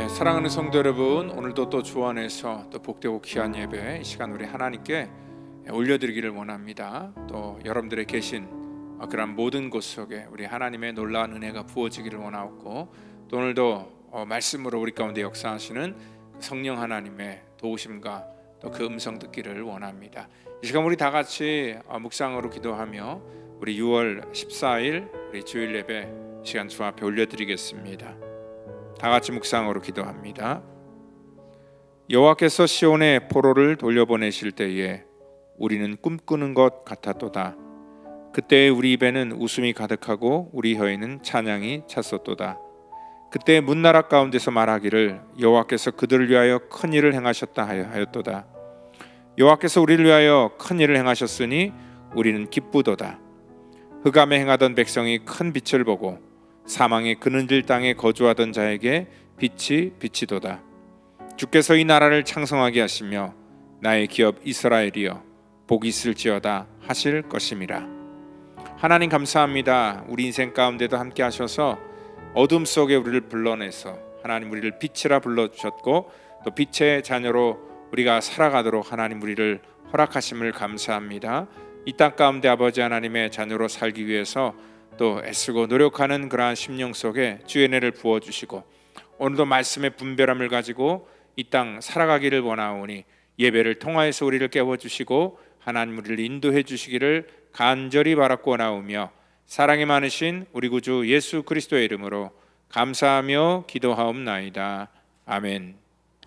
사랑하는 성도 여러분, 오늘도 또 주 안에서 또 복되고 귀한 예배 이 시간 우리 하나님께 올려드리기를 원합니다. 또 여러분들의 계신 그런 모든 곳 속에 우리 하나님의 놀라운 은혜가 부어지기를 원하고, 또 오늘도 말씀으로 우리 가운데 역사하시는 성령 하나님의 도우심과 또 그 음성 듣기를 원합니다. 이 시간 우리 다 같이 묵상으로 기도하며 우리 6월 14일 우리 주일 예배 시간 주 앞에 올려드리겠습니다. 다 같이 묵상으로 기도합니다. 여호와께서 시온의 포로를 돌려보내실 때에 우리는 꿈꾸는 것 같았도다. 그때 우리 입에는 웃음이 가득하고 우리 혀에는 찬양이 찼었도다. 그때 문나라 가운데서 말하기를 여호와께서 그들을 위하여 큰 일을 행하셨다 하였도다. 여호와께서 우리를 위하여 큰 일을 행하셨으니 우리는 기쁘도다. 흑암에 행하던 백성이 큰 빛을 보고 사망의 그늘질 땅에 거주하던 자에게 빛이 비치도다. 주께서 이 나라를 창성하게 하시며 나의 기업 이스라엘이여 복이 있을지어다 하실 것임이라. 하나님 감사합니다. 우리 인생 가운데도 함께 하셔서 어둠 속에 우리를 불러내서 하나님 우리를 빛이라 불러주셨고, 또 빛의 자녀로 우리가 살아가도록 하나님 우리를 허락하심을 감사합니다. 이 땅 가운데 아버지 하나님의 자녀로 살기 위해서 또 애쓰고 노력하는 그러한 심령 속에 주의 은혜를 부어주시고, 오늘도 말씀의 분별함을 가지고 이 땅 살아가기를 원하오니 예배를 통하여서 우리를 깨워주시고 하나님 우리를 인도해 주시기를 간절히 바라고 원하오며, 사랑이 많으신 우리 구주 예수 그리스도의 이름으로 감사하며 기도하옵나이다. 아멘.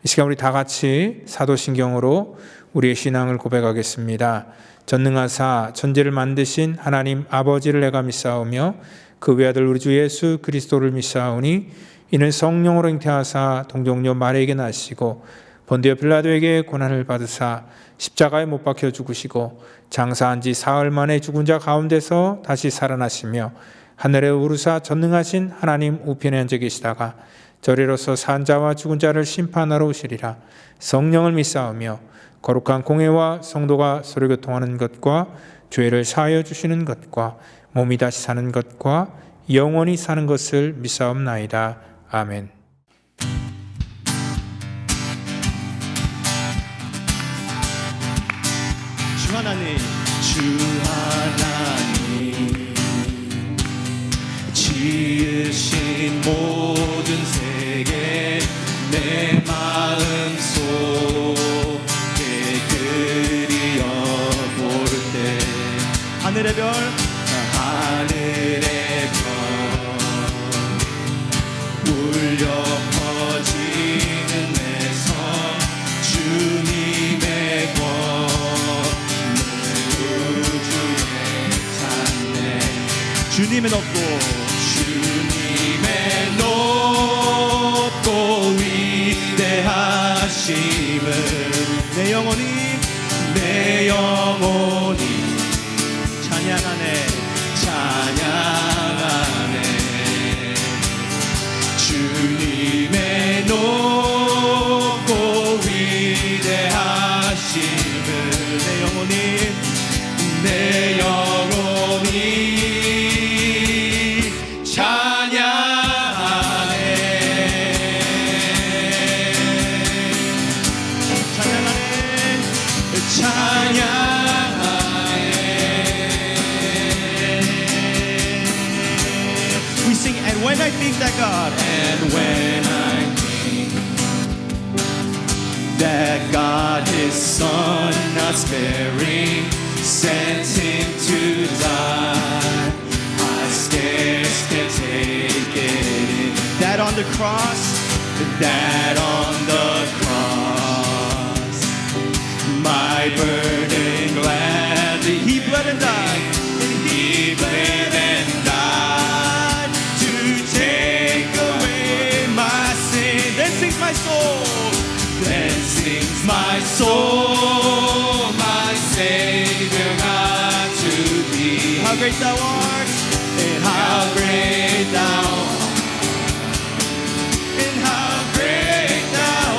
이 시간 우리 다 같이 사도신경으로 우리의 신앙을 고백하겠습니다. 전능하사 천지를 만드신 하나님 아버지를 내가 믿사오며 그 외아들 우리 주 예수 그리스도를 믿사오니 이는 성령으로 잉태하사 동정녀 마리아에게 나시고 본디오 빌라도에게 고난을 받으사 십자가에 못 박혀 죽으시고 장사한 지 사흘 만에 죽은 자 가운데서 다시 살아나시며 하늘에 오르사 전능하신 하나님 우편에 앉아 계시다가 저리로서 산 자와 죽은 자를 심판하러 오시리라. 성령을 믿사오며 거룩한 공회와 성도가 서로 교통하는 것과 죄를 사하여 주시는 것과 몸이 다시 사는 것과 영원히 사는 것을 믿사옵나이다. 아멘. 주 하나님 지으신 모든 세계 내 마음속 하늘의 별 울려 퍼지는 내 성 주님의 권능 우주에 찬네. 주님의 높고 위대하심을 내 영혼이 찬양하네. 주님의 높고 위대하심을 내 영혼이 찬양하네. And when I think that God His Son not sparing sent Him to die, I scarce can take it in. That on the cross my burden gladly He bled and died, to soul, my Savior God, to thee. How great thou art, And how great thou art. and how great thou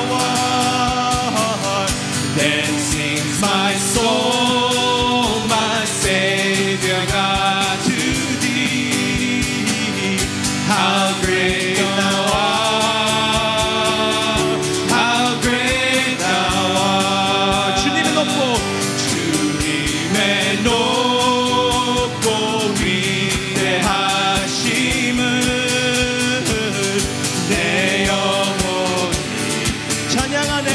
art. Then sings my soul, my Savior God, to thee. How great thou art. How great thou art. 주님의 높고 주님의 높고 위대하심을 내 영혼이 찬양하네,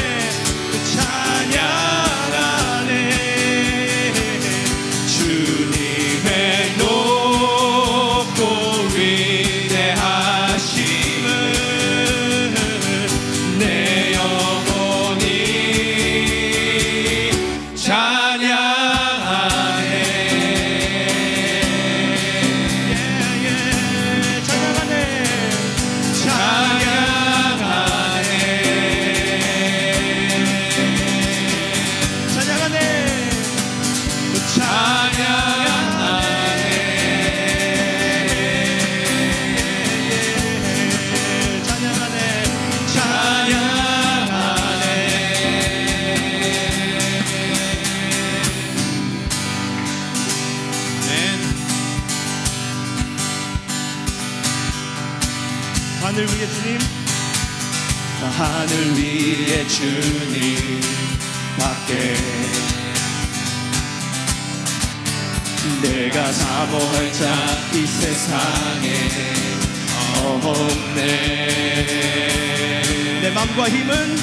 찬양하네. 주님의 높고 위대하심을 내 영혼이 찬양하네. 찬양하네, 찬양하네. 찬양하네. 찬양하네. 하늘 위에 주님, 하늘 위에 주님 밖에 내가 사모할 자 이 세상에 없네. 내 맘과 힘은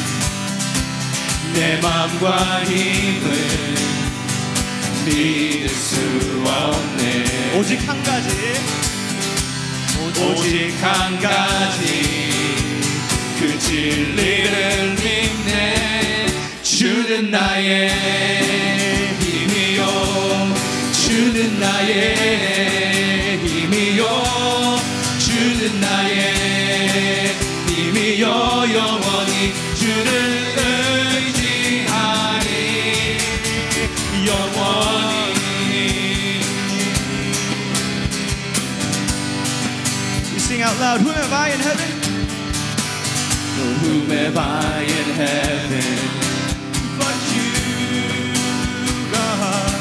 내 맘과 힘을 믿을 수 없네. 오직 한 가지, 오직 한 가지 그 진리를 믿네. 주는 나의 힘이요, 주는 나의 힘이요, 주는 나의 힘이요. 영원히 주를 의지하리. 영원히. We sing out loud, whom have I in heaven? Whom have I in heaven But you, God.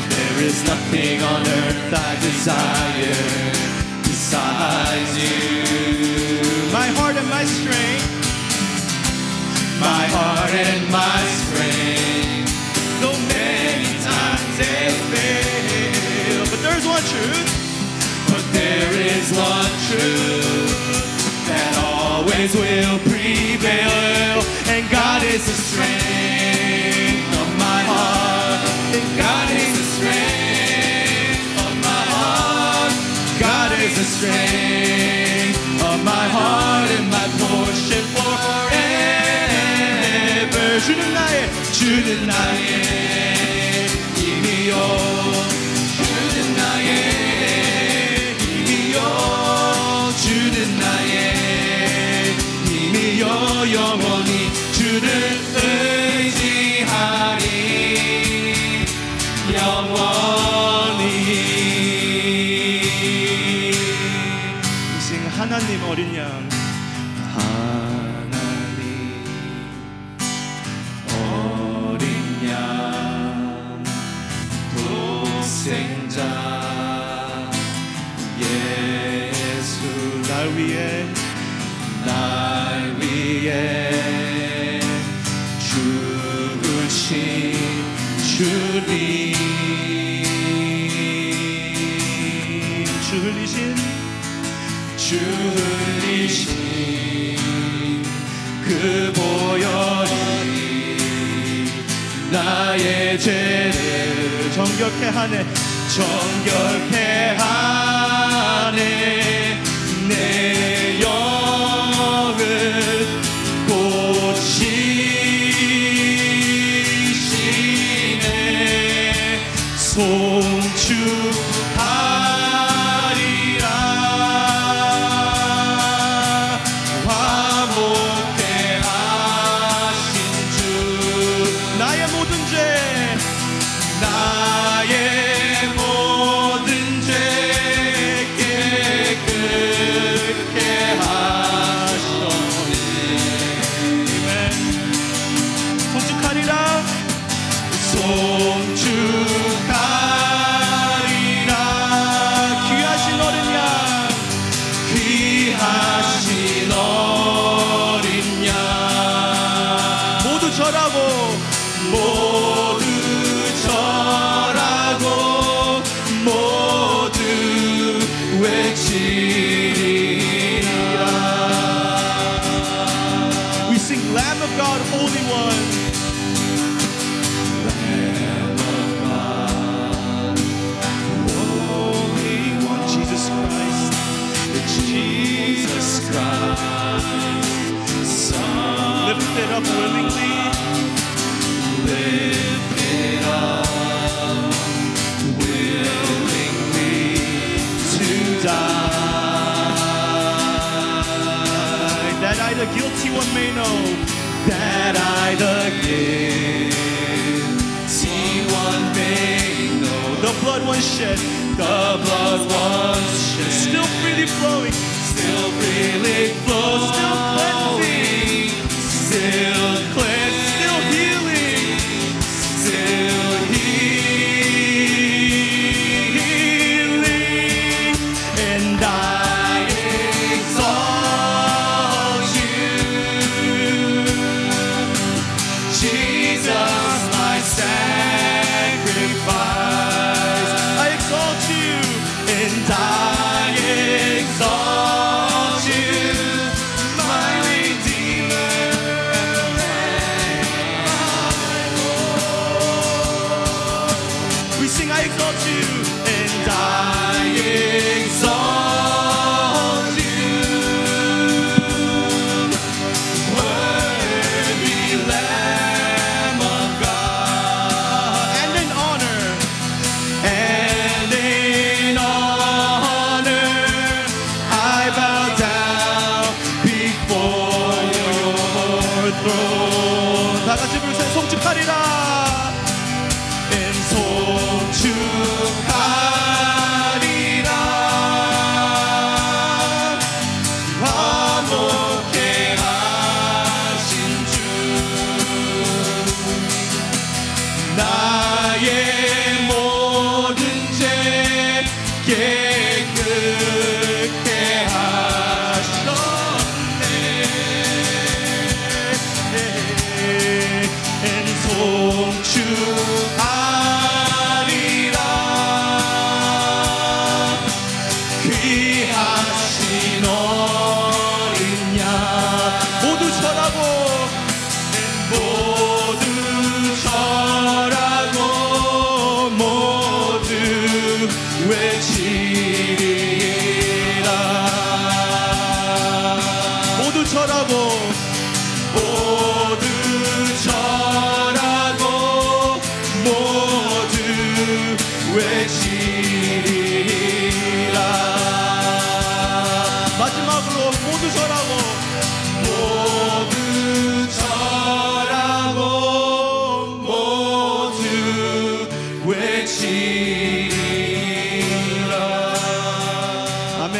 There is nothing on earth I desire besides you. My heart and my strength, My heart and my strength, though many times they fail. But there's one truth, but there is one truth that always will prevail. And God is the strength of my heart. And God is the strength of my heart. God is the strength of my heart and my portion forever. 주는 나의 주는 나의 힘이요, 주는 나의 힘이요, 주는 나의 힘이요. 영원히 주를 의지하리. 영원히. sing 하나님 어린 양. 하나님 어린 양 독생자 예수 날 위해 날 위해 죽으신 주님 주 흘리신 주 흘리신 그 보혈이 나의 죄를 정결케 하네, 정결케 하네. 내 영을 고치시네. 송축하리라. 화목케 하신 주 Jesus Christ, Son. Lift it up willingly. Lift it up willingly to die, That I, the guilty one, may know. that I, the guilty one, may know The blood was shed, the blood was shed, still freely flowing, still freely flowing, still cleansing, still cleansing, still healing, still healing, and I exalt you, Jesus, my sacrifice. I exalt you, And I exalt you, my Redeemer and we sing, I exalt you, and I exalt you, worthy Lamb of God, and in honor, and in honor I bow down before your throne. 다 같이 부르세요. 송축하리라. 송축하리라 화목해 하신 주 나의 모든 죄 깨끗게 하셨네 송축하리라 귀하신 어린 양 모두 절하고 모두 절하고 모두 외치리라 모두 절하고 모두 절하고 모두 외치리라 마지막으로 모두 절하고 모두 절하고 모두 외치리라 아멘.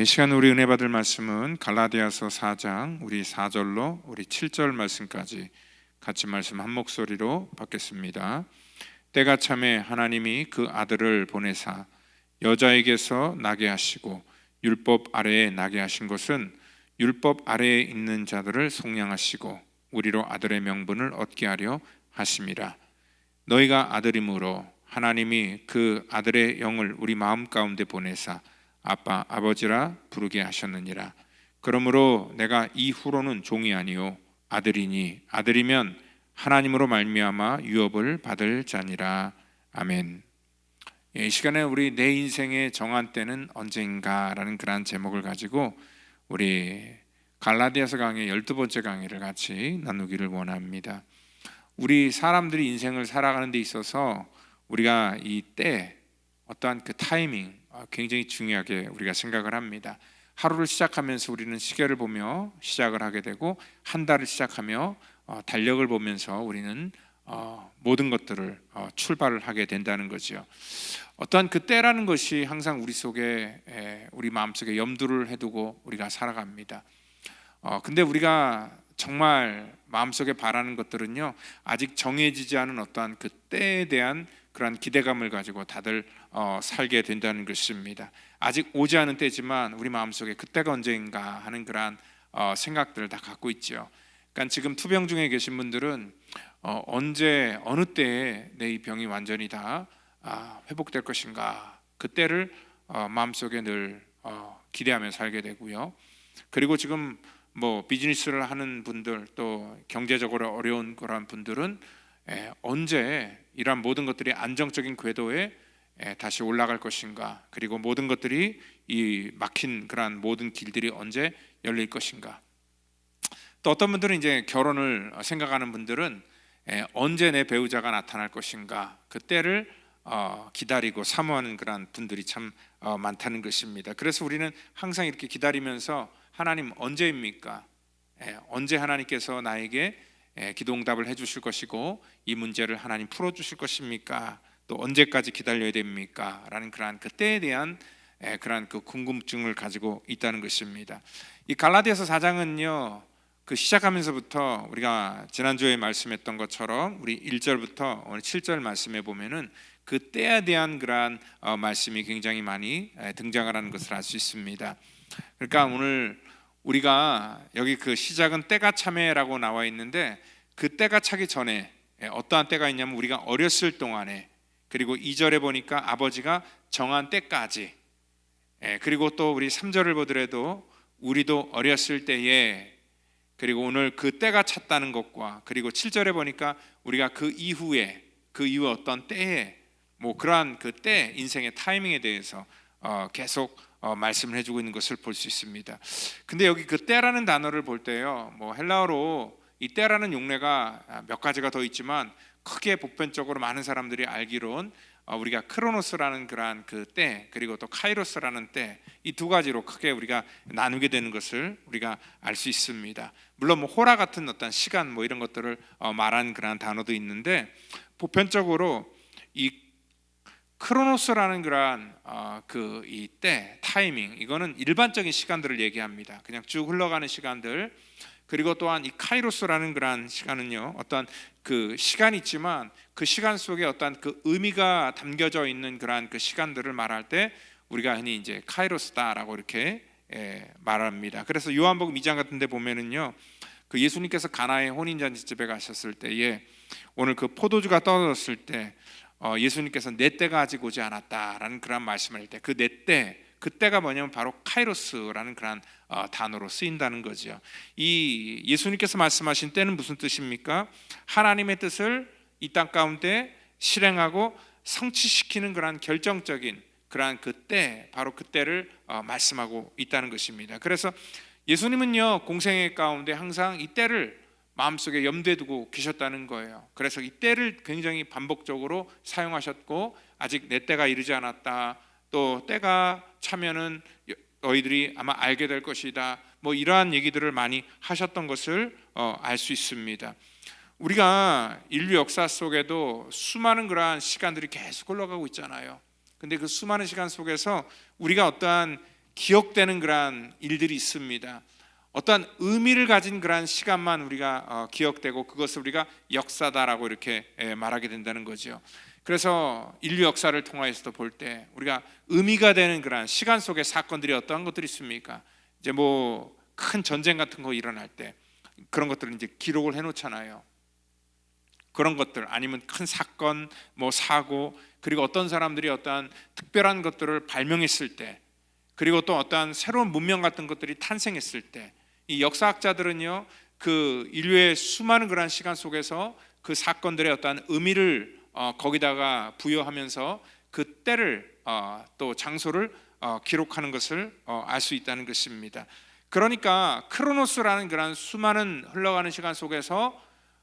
이 시간 우리 은혜 받을 말씀은 갈라디아서 4장 우리 4절로 우리 7절 말씀까지 같이 말씀 한 목소리로 받겠습니다. 때가 참에 하나님이 그 아들을 보내사 여자에게서 나게 하시고 율법 아래에 나게 하신 것은 율법 아래에 있는 자들을 속량하시고 우리로 아들의 명분을 얻게 하려 하심이라. 너희가 아들이므로 하나님이 그 아들의 영을 우리 마음 가운데 보내사 아빠 아버지라 부르게 하셨느니라. 그러므로 내가 이후로는 종이 아니요 아들이니 아들이면 하나님으로 말미암아 유업을 받을 자니라. 아멘. 이 시간에 우리 내 인생의 정한 때는 언제인가라는 그러한 제목을 가지고 우리 갈라디아서 강의 12번째 강의를 같이 나누기를 원합니다. 우리 사람들이 인생을 살아가는 데 있어서 우리가 이 때 어떠한 그 타이밍 굉장히 중요하게 우리가 생각을 합니다. 하루를 시작하면서 우리는 시계를 보며 시작을 하게 되고 한 달을 시작하며 달력을 보면서 우리는 모든 것들을 출발을 하게 된다는 거죠. 어떠한 그 때라는 것이 항상 우리 속에 우리 마음속에 염두를 해두고 우리가 살아갑니다. 근데 우리가 정말 마음속에 바라는 것들은요 아직 정해지지 않은 어떠한 그 때에 대한 그러한 기대감을 가지고 다들 살게 된다는 것입니다. 아직 오지 않은 때지만 우리 마음속에 그때가 언제인가 하는 그러한 생각들을 다 갖고 있죠. 그러니까 지금 투병 중에 계신 분들은 언제 어느 때에 내 이 병이 완전히 다 회복될 것인가 그때를 마음속에 늘 기대하며 살게 되고요. 그리고 지금 뭐 비즈니스를 하는 분들 또 경제적으로 어려운 그런 분들은 언제 이러한 모든 것들이 안정적인 궤도에 다시 올라갈 것인가, 그리고 모든 것들이 이 막힌 그러한 모든 길들이 언제 열릴 것인가. 또 어떤 분들은 이제 결혼을 생각하는 분들은 언제 내 배우자가 나타날 것인가 그때를 기다리고 사모하는 그런 분들이 참 많다는 것입니다. 그래서 우리는 항상 이렇게 기다리면서 하나님 언제입니까? 언제 하나님께서 나에게 기도응답을 해주실 것이고 이 문제를 하나님 풀어주실 것입니까? 또 언제까지 기다려야 됩니까? 라는 그러한 그때에 대한 그러한 그 궁금증을 가지고 있다는 것입니다. 이 갈라디아서 4장은요 그 시작하면서부터 우리가 지난주에 말씀했던 것처럼 우리 1절부터 오늘 7절 말씀에 보면은 그 때에 대한 그러한 말씀이 굉장히 많이 등장을 하는 것을 알 수 있습니다. 그러니까 오늘 우리가 여기 그 시작은 때가 참에라고 나와 있는데 그 때가 차기 전에 어떠한 때가 있냐면 우리가 어렸을 동안에, 그리고 2절에 보니까 아버지가 정한 때까지, 그리고 또 우리 3절을 보더라도 우리도 어렸을 때에, 그리고 오늘 그 때가 찼다는 것과, 그리고 7절에 보니까 우리가 그 이후에 어떤 때에 뭐 그러한 그 때 인생의 타이밍에 대해서 계속 말씀을 해주고 있는 것을 볼 수 있습니다. 근데 여기 그 때라는 단어를 볼 때요, 뭐 헬라어로 이 때라는 용례가 몇 가지가 더 있지만 크게 보편적으로 많은 사람들이 알기로는 우리가 크로노스라는 그러한 그 때, 그리고 또 카이로스라는 때, 이 두 가지로 크게 우리가 나누게 되는 것을 우리가 알 수 있습니다. 물론 뭐 호라 같은 어떤 시간 뭐 이런 것들을 말하는 그러한 단어도 있는데, 보편적으로 이 크로노스라는 그러한 그 이 때, 타이밍, 이거는 일반적인 시간들을 얘기합니다. 그냥 쭉 흘러가는 시간들. 그리고 또한 이 카이로스라는 그러한 시간은요, 어떤 그 시간이 있지만 그 시간 속에 어떤 그 의미가 담겨져 있는 그러한 그 시간들을 말할 때 우리가 흔히 이제 카이로스다라고 이렇게 말합니다. 그래서 요한복음 2장 같은 데 보면은요, 그 예수님께서 가나의 혼인잔치집에 가셨을 때에 오늘 그 포도주가 떨어졌을 때 예수님께서 내 때가 아직 오지 않았다라는 그런 말씀을 할 때 그 내 때, 그때가 뭐냐면 바로 카이로스라는 그런 단어로 쓰인다는 거죠. 이 예수님께서 말씀하신 때는 무슨 뜻입니까? 하나님의 뜻을 이 땅 가운데 실행하고 성취시키는 그런 결정적인 그러한 그때, 바로 그때를 말씀하고 있다는 것입니다. 그래서 예수님은요 공생애 가운데 항상 이 때를 마음속에 염두에 두고 계셨다는 거예요. 그래서 이 때를 굉장히 반복적으로 사용하셨고, 아직 내 때가 이르지 않았다, 또 때가 차면은 너희들이 아마 알게 될 것이다, 뭐 이러한 얘기들을 많이 하셨던 것을 알 수 있습니다. 우리가 인류 역사 속에도 수많은 그러한 시간들이 계속 흘러가고 있잖아요. 근데 그 수많은 시간 속에서 우리가 어떠한 기억되는 그러한 일들이 있습니다. 어떠한 의미를 가진 그러한 시간만 우리가 기억되고 그것을 우리가 역사다라고 이렇게 말하게 된다는 거죠. 그래서 인류 역사를 통하여서도 볼 때 우리가 의미가 되는 그러한 시간 속의 사건들이 어떠한 것들이 있습니까? 이제 뭐 큰 전쟁 같은 거 일어날 때 그런 것들을 이제 기록을 해놓잖아요. 그런 것들 아니면 큰 사건, 뭐 사고, 그리고 어떤 사람들이 어떠한 특별한 것들을 발명했을 때, 그리고 또 어떠한 새로운 문명 같은 것들이 탄생했을 때, 이 역사학자들은요 그 인류의 수많은 그런 시간 속에서 그 사건들의 어떠한 의미를 거기다가 부여하면서 그 때를 또 장소를 기록하는 것을 알 수 있다는 것입니다. 그러니까 크로노스라는 그런 수많은 흘러가는 시간 속에서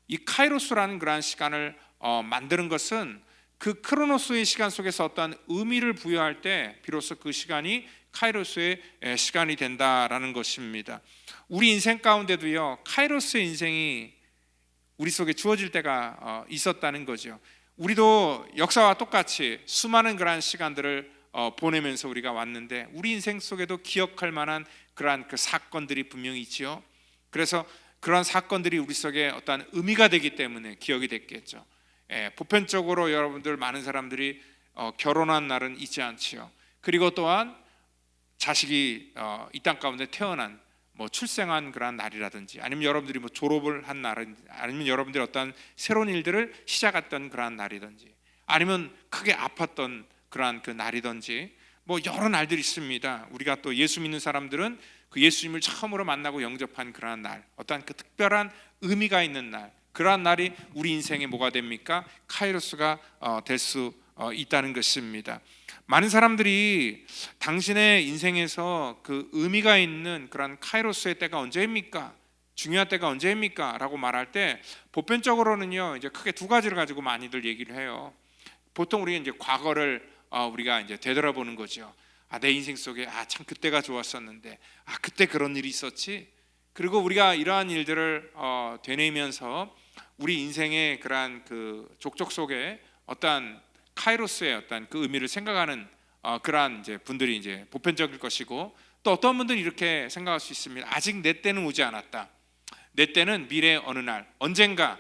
이 카이로스라는 그런 시간을 만드는 것은 그 크로노스의 시간 속에서 어떠한 의미를 부여할 때 비로소 그 시간이 카이로스의 시간이 된다라는 것입니다. 우리 인생 가운데도요 카이로스의 인생이 우리 속에 주어질 때가 있었다는 거죠. 우리도 역사와 똑같이 수많은 그러한 시간들을 보내면서 우리가 왔는데 우리 인생 속에도 기억할 만한 그러한 그 사건들이 분명히 있지요. 그래서 그런 사건들이 우리 속에 어떠한 의미가 되기 때문에 기억이 됐겠죠. 보편적으로 여러분들 많은 사람들이 결혼한 날은 잊지 않지요. 그리고 또한 자식이 이 땅 가운데 태어난 뭐 출생한 그런 날이라든지 아니면 여러분들이 뭐 졸업을 한 날은 아니면 여러분들이 어떤 새로운 일들을 시작했던 그런 날이든지 아니면 크게 아팠던 그러한 그 날이든지 뭐 여러 날들이 있습니다. 우리가 또 예수 믿는 사람들은 그 예수님을 처음으로 만나고 영접한 그러한 날, 어떠한 그 특별한 의미가 있는 날, 그러한 날이 우리 인생에 뭐가 됩니까? 카이로스가 될 수 있다는 것입니다. 많은 사람들이 당신의 인생에서 그 의미가 있는 그런 카이로스의 때가 언제입니까? 중요한 때가 언제입니까? 라고 말할 때 보편적으로는요 이제 크게 두 가지를 가지고 많이들 얘기를 해요. 보통 우리가 이제 과거를 우리가 이제 되돌아보는 거죠. 내 인생 속에 참 그때가 좋았었는데 그때 그런 일이 있었지. 그리고 우리가 이러한 일들을 되뇌면서 우리 인생의 그러한 그 족적 속에 어떠한 카이로스의 어떤 그 의미를 생각하는 그러한 이제 분들이 이제 보편적일 것이고, 또 어떤 분들이 이렇게 생각할 수 있습니다. 아직 내 때는 오지 않았다. 내 때는 미래 어느 날 언젠가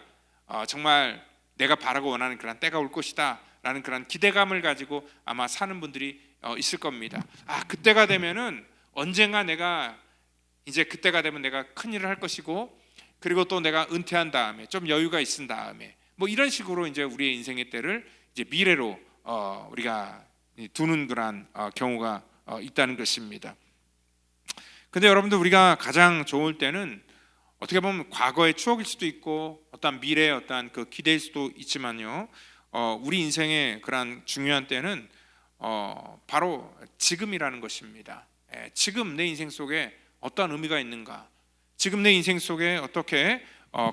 정말 내가 바라고 원하는 그런 때가 올 것이다 라는 그런 기대감을 가지고 아마 사는 분들이 있을 겁니다. 그때가 되면은 언젠가 내가 이제 그때가 되면 내가 큰 일을 할 것이고, 그리고 또 내가 은퇴한 다음에 좀 여유가 있은 다음에 뭐 이런 식으로 이제 우리의 인생의 때를 이제 미래로 우리가 두는 그런 경우가 있다는 것입니다. 근데 여러분들 우리가 가장 좋을 때는 어떻게 보면 과거의 추억일 수도 있고 어떤 미래의 어떤 그 기대일 수도 있지만요. 우리 인생의 그런 중요한 때는 바로 지금이라는 것입니다. 지금 내 인생 속에 어떤 의미가 있는가, 지금 내 인생 속에 어떻게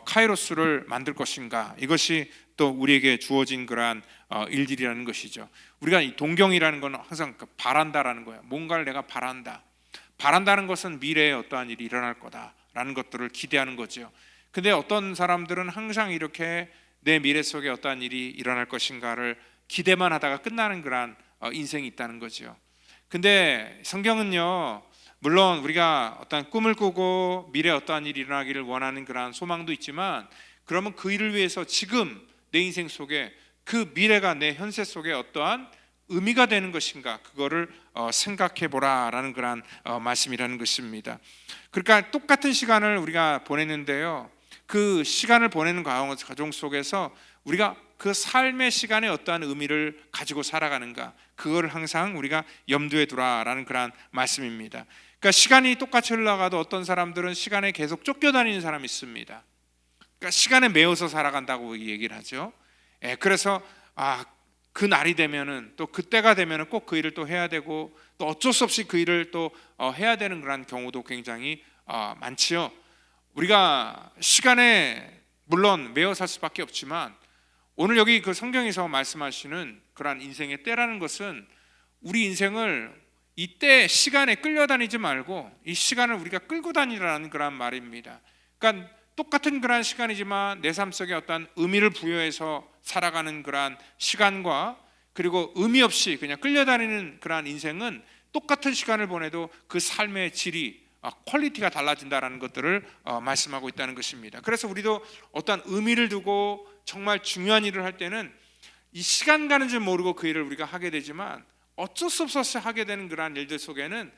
카이로스를 만들 것인가, 이것이 또 우리에게 주어진 그러한 일들이라는 것이죠. 우리가 이 동경이라는 건 항상 바란다라는 거예요. 뭔가를 내가 바란다. 바란다는 것은 미래에 어떠한 일이 일어날 거다라는 것들을 기대하는 거죠. 근데 어떤 사람들은 항상 이렇게 내 미래 속에 어떠한 일이 일어날 것인가를 기대만 하다가 끝나는 그러한 인생이 있다는 거죠. 근데 성경은요, 물론 우리가 어떤 꿈을 꾸고 미래에 어떠한 일이 일어나기를 원하는 그러한 소망도 있지만, 그러면 그 일을 위해서 지금 내 인생 속에 그 미래가 내 현세 속에 어떠한 의미가 되는 것인가, 그거를 생각해 보라라는 그러한 말씀이라는 것입니다. 그러니까 똑같은 시간을 우리가 보냈는데요, 그 시간을 보내는 과정 속에서 우리가 그 삶의 시간에 어떠한 의미를 가지고 살아가는가, 그거를 항상 우리가 염두에 두라라는 그런 말씀입니다. 그러니까 시간이 똑같이 흘러가도 어떤 사람들은 시간에 계속 쫓겨다니는 사람이 있습니다. 그러니까 시간에 매여서 살아간다고 얘기를 하죠. 그래서 그 날이 되면은, 또 그때가 되면은 꼭 그 일을 또 해야 되고, 또 어쩔 수 없이 그 일을 또 해야 되는 그런 경우도 굉장히 많지요. 우리가 시간에 물론 매여 살 수밖에 없지만, 오늘 여기 그 성경에서 말씀하시는 그러한 인생의 때라는 것은 우리 인생을 이때 시간에 끌려다니지 말고 이 시간을 우리가 끌고 다니라는 그런 말입니다. 그러니까 똑같은 그러한 시간이지만 내 삶 속에 어떤 의미를 부여해서 살아가는 그러한 시간과, 그리고 의미 없이 그냥 끌려다니는 그러한 인생은 똑같은 시간을 보내도 그 삶의 질이 퀄리티가 달라진다라는 것들을 말씀하고 있다는 것입니다. 그래서 우리도 어떤 의미를 두고 정말 중요한 일을 할 때는 이 시간 가는 줄 모르고 그 일을 우리가 하게 되지만 어쩔 수 없어서 하게 되는 그러한 일들 속에는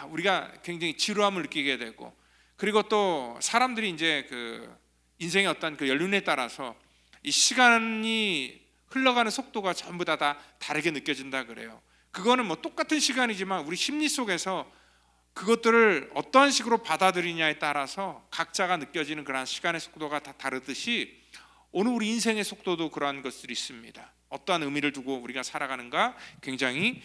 우리가 굉장히 지루함을 느끼게 되고, 그리고 또 사람들이 이제 그 인생의 어떤 그 연륜에 따라서 이 시간이 흘러가는 속도가 전부 다 다르게 느껴진다 그래요. 그거는 뭐 똑같은 시간이지만 우리 심리 속에서 그것들을 어떠한 식으로 받아들이냐에 따라서 각자가 느껴지는 그러한 시간의 속도가 다 다르듯이 오늘 우리 인생의 속도도 그러한 것들이 있습니다. 어떠한 의미를 두고 우리가 살아가는가 굉장히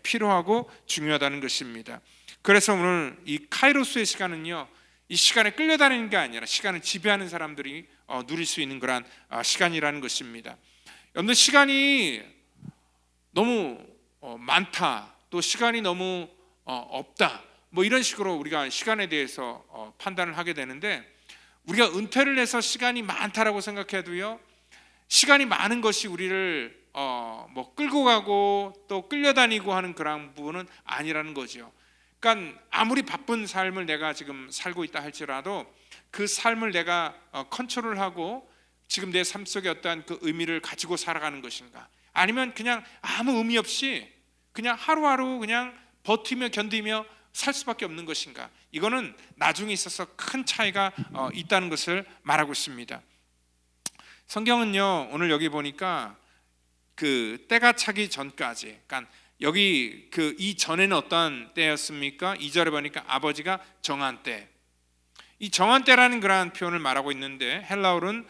필요하고 중요하다는 것입니다. 그래서 오늘 이 카이로스의 시간은요, 이 시간에 끌려다니는 게 아니라 시간을 지배하는 사람들이 누릴 수 있는 그러한 시간이라는 것입니다. 여러분들, 시간이 너무 많다, 또 시간이 너무 없다, 뭐 이런 식으로 우리가 시간에 대해서 판단을 하게 되는데, 우리가 은퇴를 해서 시간이 많다라고 생각해도요, 시간이 많은 것이 우리를 뭐 끌고 가고 또 끌려다니고 하는 그런 부분은 아니라는 거죠. 그러니까 아무리 바쁜 삶을 내가 지금 살고 있다 할지라도 그 삶을 내가 컨트롤하고 지금 내 삶 속에 어떠한 그 의미를 가지고 살아가는 것인가, 아니면 그냥 아무 의미 없이 그냥 하루하루 그냥 버티며 견디며 살 수밖에 없는 것인가, 이거는 나중에 있어서 큰 차이가 있다는 것을 말하고 있습니다. 성경은요, 오늘 여기 보니까 그 때가 차기 전까지, 그러니까 여기 그 이전에는 어떤 때였습니까? 2절에 보니까 아버지가 정한 때, 이 정한 때라는 그러한 표현을 말하고 있는데 헬라어는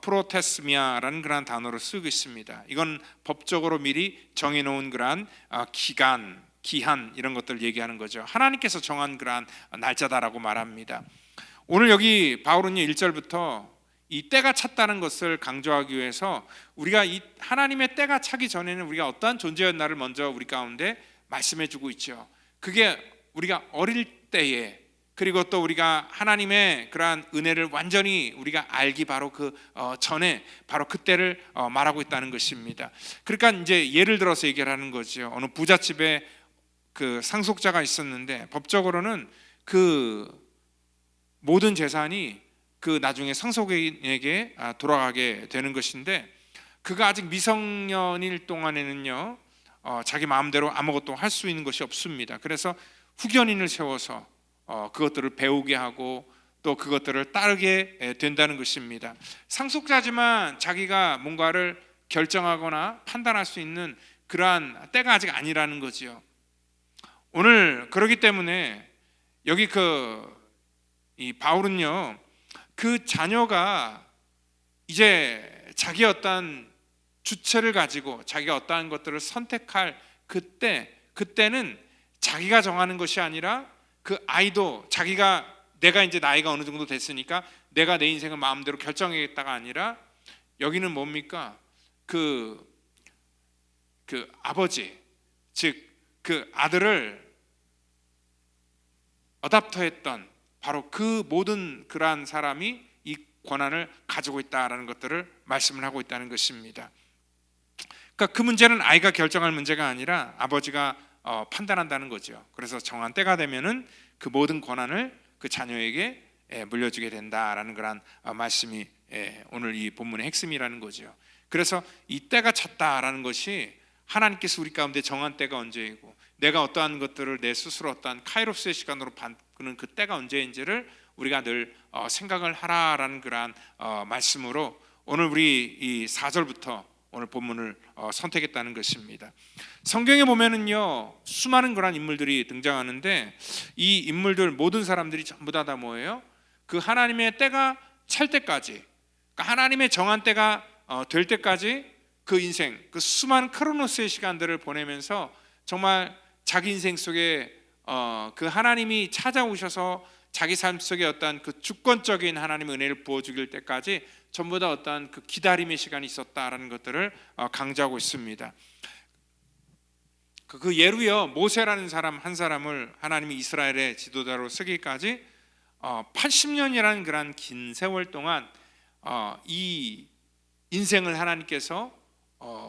프로테스미아라는 그러한 단어로 쓰고 있습니다. 이건 법적으로 미리 정해놓은 그러한 기간, 기한, 이런 것들을 얘기하는 거죠. 하나님께서 정한 그러한 날짜다라고 말합니다. 오늘 여기 바울은요 1절부터 이 때가 찼다는 것을 강조하기 위해서 우리가 이 하나님의 때가 차기 전에는 우리가 어떠한 존재였나를 먼저 우리 가운데 말씀해 주고 있죠. 그게 우리가 어릴 때에, 그리고 또 우리가 하나님의 그러한 은혜를 완전히 우리가 알기 바로 그 전에, 바로 그때를 말하고 있다는 것입니다. 그러니까 이제 예를 들어서 얘기를 하는 거죠. 어느 부잣집에 그 상속자가 있었는데 법적으로는 그 모든 재산이 그 나중에 상속인에게 돌아가게 되는 것인데, 그가 아직 미성년일 동안에는요 자기 마음대로 아무것도 할 수 있는 것이 없습니다. 그래서 후견인을 세워서 그것들을 배우게 하고 또 그것들을 따르게 된다는 것입니다. 상속자지만 자기가 뭔가를 결정하거나 판단할 수 있는 그러한 때가 아직 아니라는 거지요. 오늘 그렇기 때문에 여기 이 바울은요, 그 자녀가 이제 자기 어떠한 주체를 가지고 자기가 어떠한 것들을 선택할 그때는 자기가 정하는 것이 아니라 그 아이도 내가 이제 나이가 어느 정도 됐으니까 내가 내 인생을 마음대로 결정하겠다가 아니라, 여기는 뭡니까? 그 아버지, 즉 그 아들을 어답터했던 바로 그 모든 그러한 사람이 이 권한을 가지고 있다라는 것들을 말씀을 하고 있다는 것입니다. 그러니까 그 문제는 아이가 결정할 문제가 아니라 아버지가 판단한다는 거죠. 그래서 정한 때가 되면은 그 모든 권한을 그 자녀에게 물려주게 된다라는 그런 말씀이 오늘 이 본문의 핵심이라는 거죠. 그래서 이 때가 찼다라는 것이 하나님께서 우리 가운데 정한 때가 언제이고, 내가 어떠한 것들을 내 스스로 어떠한 카이로스의 시간으로 바꾸는 그 때가 언제인지를 우리가 늘 생각을 하라라는 그러한 말씀으로 오늘 우리 이 4절부터 오늘 본문을 선택했다는 것입니다. 성경에 보면은요 수많은 그런 인물들이 등장하는데, 이 인물들 모든 사람들이 전부 다 뭐예요? 그 하나님의 때가 찰 때까지, 그러니까 하나님의 정한 때가 될 때까지 그 인생, 그 수많은 크로노스의 시간들을 보내면서 정말 자기 인생 속에 그 하나님이 찾아오셔서 자기 삶 속에 어떤 그 주권적인 하나님의 은혜를 부어주길 때까지 전부 다 어떤 그 기다림의 시간이 있었다라는 것들을 강조하고 있습니다. 그 예루요 모세라는 사람 한 사람을 하나님이 이스라엘의 지도자로 쓰기까지 80년이라는 그런 긴 세월 동안 이 인생을 하나님께서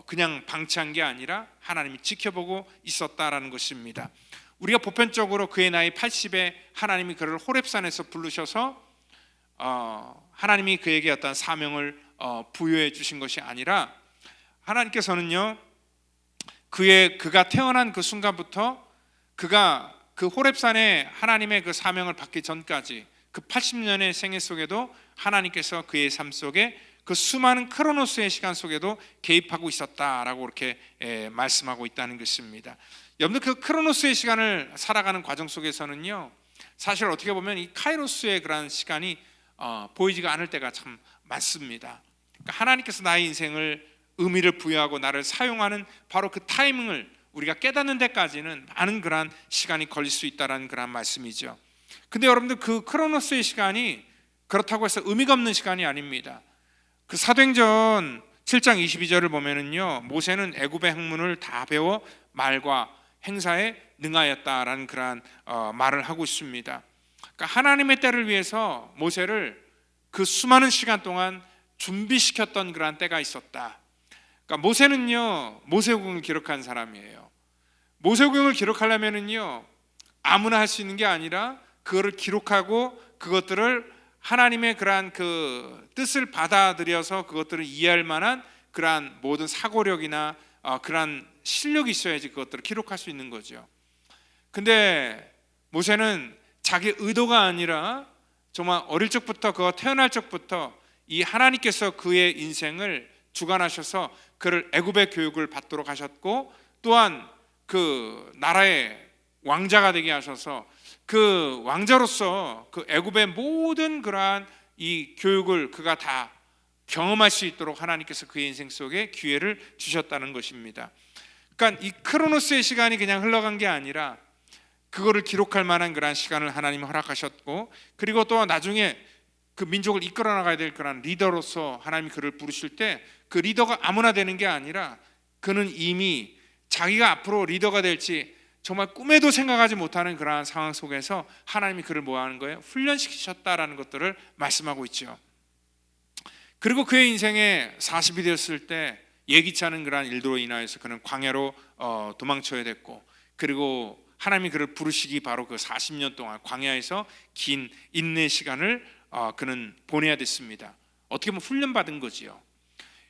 그냥 방치한 게 아니라 하나님이 지켜보고 있었다라는 것입니다. 우리가 보편적으로 그의 나이 80에 하나님이 그를 호렙산에서 부르셔서 하나님이 그에게 어떤 사명을 부여해 주신 것이 아니라 하나님께서는요, 그가 태어난 그 순간부터 그가 그 호렙산에 하나님의 그 사명을 받기 전까지 그 80년의 생애 속에도 하나님께서 그의 삶 속에 그 수많은 크로노스의 시간 속에도 개입하고 있었다라고 이렇게 말씀하고 있다는 것입니다. 여러분들 그 크로노스의 시간을 살아가는 과정 속에서는요, 사실 어떻게 보면 이 카이로스의 그런 시간이 보이지가 않을 때가 참 많습니다. 그러니까 하나님께서 나의 인생을 의미를 부여하고 나를 사용하는 바로 그 타이밍을 우리가 깨닫는 데까지는 많은 그런 시간이 걸릴 수 있다는 그런 말씀이죠. 근데 여러분들 그 크로노스의 시간이 그렇다고 해서 의미가 없는 시간이 아닙니다. 그 사도행전 7장 22절을 보면은요, 모세는 애굽의 학문을 다 배워 말과 행사에 능하였다라는 그러한 말을 하고 있습니다. 그러니까 하나님의 때를 위해서 모세를 그 수많은 시간 동안 준비시켰던 그러한 때가 있었다. 그러니까 모세는요, 모세오경을 기록한 사람이에요. 모세오경을 기록하려면은요, 아무나 할 수 있는 게 아니라 그거를 기록하고 그것들을 하나님의 그러한 그 뜻을 받아들여서 그것들을 이해할 만한 그러한 모든 사고력이나 그러한 실력이 있어야지 그것들을 기록할 수 있는 거죠. 근데 모세는 자기 의도가 아니라 정말 어릴 적부터, 그가 태어날 적부터 이 하나님께서 그의 인생을 주관하셔서 그를 애굽의 교육을 받도록 하셨고, 또한 그 나라의 왕자가 되게 하셔서 그 왕자로서 그 애굽의 모든 그러한 이 교육을 그가 다 경험할 수 있도록 하나님께서 그의 인생 속에 기회를 주셨다는 것입니다. 그러니까 이 크로노스의 시간이 그냥 흘러간 게 아니라 그거를 기록할 만한 그러한 시간을 하나님이 허락하셨고, 그리고 또 나중에 그 민족을 이끌어 나가야 될 그런 리더로서 하나님이 그를 부르실 때 그 리더가 아무나 되는 게 아니라 그는 이미 자기가 앞으로 리더가 될지 정말 꿈에도 생각하지 못하는 그러한 상황 속에서 하나님이 그를 뭐 하는 거예요? 훈련시키셨다라는 것들을 말씀하고 있죠. 그리고 그의 인생에 40이 되었을 때 예기치 않은 그러한 일들로 인하여서 그는 광야로 도망쳐야 됐고, 그리고 하나님이 그를 부르시기 바로 그 40년 동안 광야에서 긴 인내 시간을 그는 보내야 됐습니다. 어떻게 보면 훈련받은 거지요.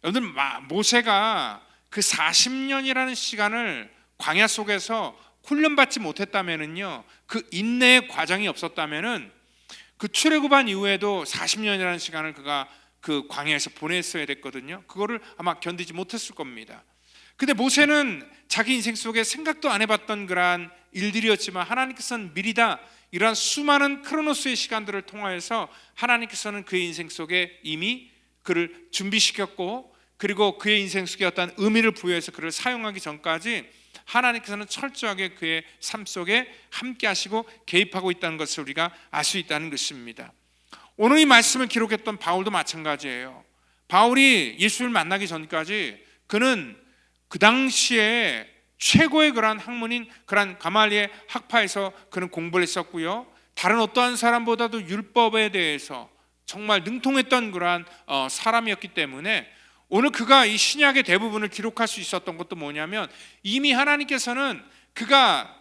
여러분들, 모세가 그 40년이라는 시간을 광야 속에서 훈련받지 못했다면은요, 그 인내의 과정이 없었다면은 그 출애굽한 이후에도 40년이라는 시간을 그가 그 광야에서 보냈어야 됐거든요. 그거를 아마 견디지 못했을 겁니다. 근데 모세는 자기 인생 속에 생각도 안 해봤던 그러한 일들이었지만 하나님께서는 미리 다 이러한 수많은 크로노스의 시간들을 통하여서 하나님께서는 그의 인생 속에 이미 그를 준비시켰고, 그리고 그의 인생 속에 어떤 의미를 부여해서 그를 사용하기 전까지 하나님께서는 철저하게 그의 삶 속에 함께 하시고 개입하고 있다는 것을 우리가 알 수 있다는 것입니다. 오늘 이 말씀을 기록했던 바울도 마찬가지예요. 바울이 예수를 만나기 전까지 그는 그 당시에 최고의 그러한 학문인 그러한 가말리엘 학파에서 그는 공부를 했었고요, 다른 어떠한 사람보다도 율법에 대해서 정말 능통했던 그러한 사람이었기 때문에 오늘 그가 이 신약의 대부분을 기록할 수 있었던 것도 뭐냐면, 이미 하나님께서는 그가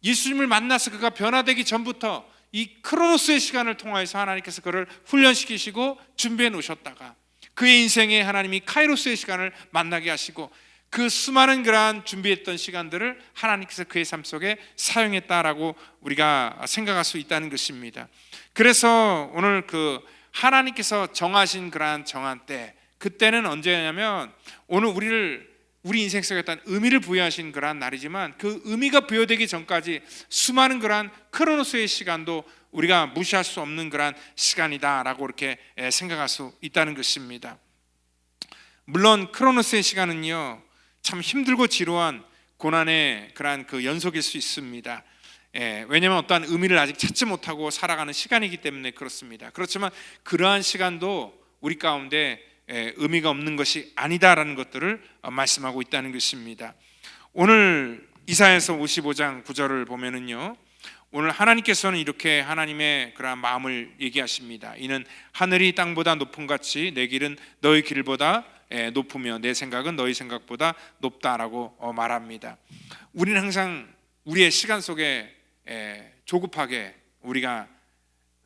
예수님을 만나서 그가 변화되기 전부터 이 크로노스의 시간을 통해서 하나님께서 그를 훈련시키시고 준비해 놓으셨다가 그의 인생에 하나님이 카이로스의 시간을 만나게 하시고 그 수많은 그러한 준비했던 시간들을 하나님께서 그의 삶 속에 사용했다라고 우리가 생각할 수 있다는 것입니다. 그래서 오늘 그 하나님께서 정하신 그러한 정한 때, 그때는 언제냐면 오늘 우리 인생 속에 어떤 의미를 부여하신 그러한 날이지만 그 의미가 부여되기 전까지 수많은 그러한 크로노스의 시간도 우리가 무시할 수 없는 그러한 시간이다라고 이렇게 생각할 수 있다는 것입니다. 물론 크로노스의 시간은요, 참 힘들고 지루한 고난의 그러한 그 연속일 수 있습니다. 왜냐하면 어떠한 의미를 아직 찾지 못하고 살아가는 시간이기 때문에 그렇습니다. 그렇지만 그러한 시간도 우리 가운데 의미가 없는 것이 아니다라는 것들을 말씀하고 있다는 것입니다. 오늘 이사야서 55장 9절을 보면은요, 오늘 하나님께서는 이렇게 하나님의 그러한 마음을 얘기하십니다. 이는 하늘이 땅보다 높음 같이 내 길은 너희 길보다 높으며 내 생각은 너희 생각보다 높다라고 말합니다. 우리는 항상 우리의 시간 속에 조급하게 우리가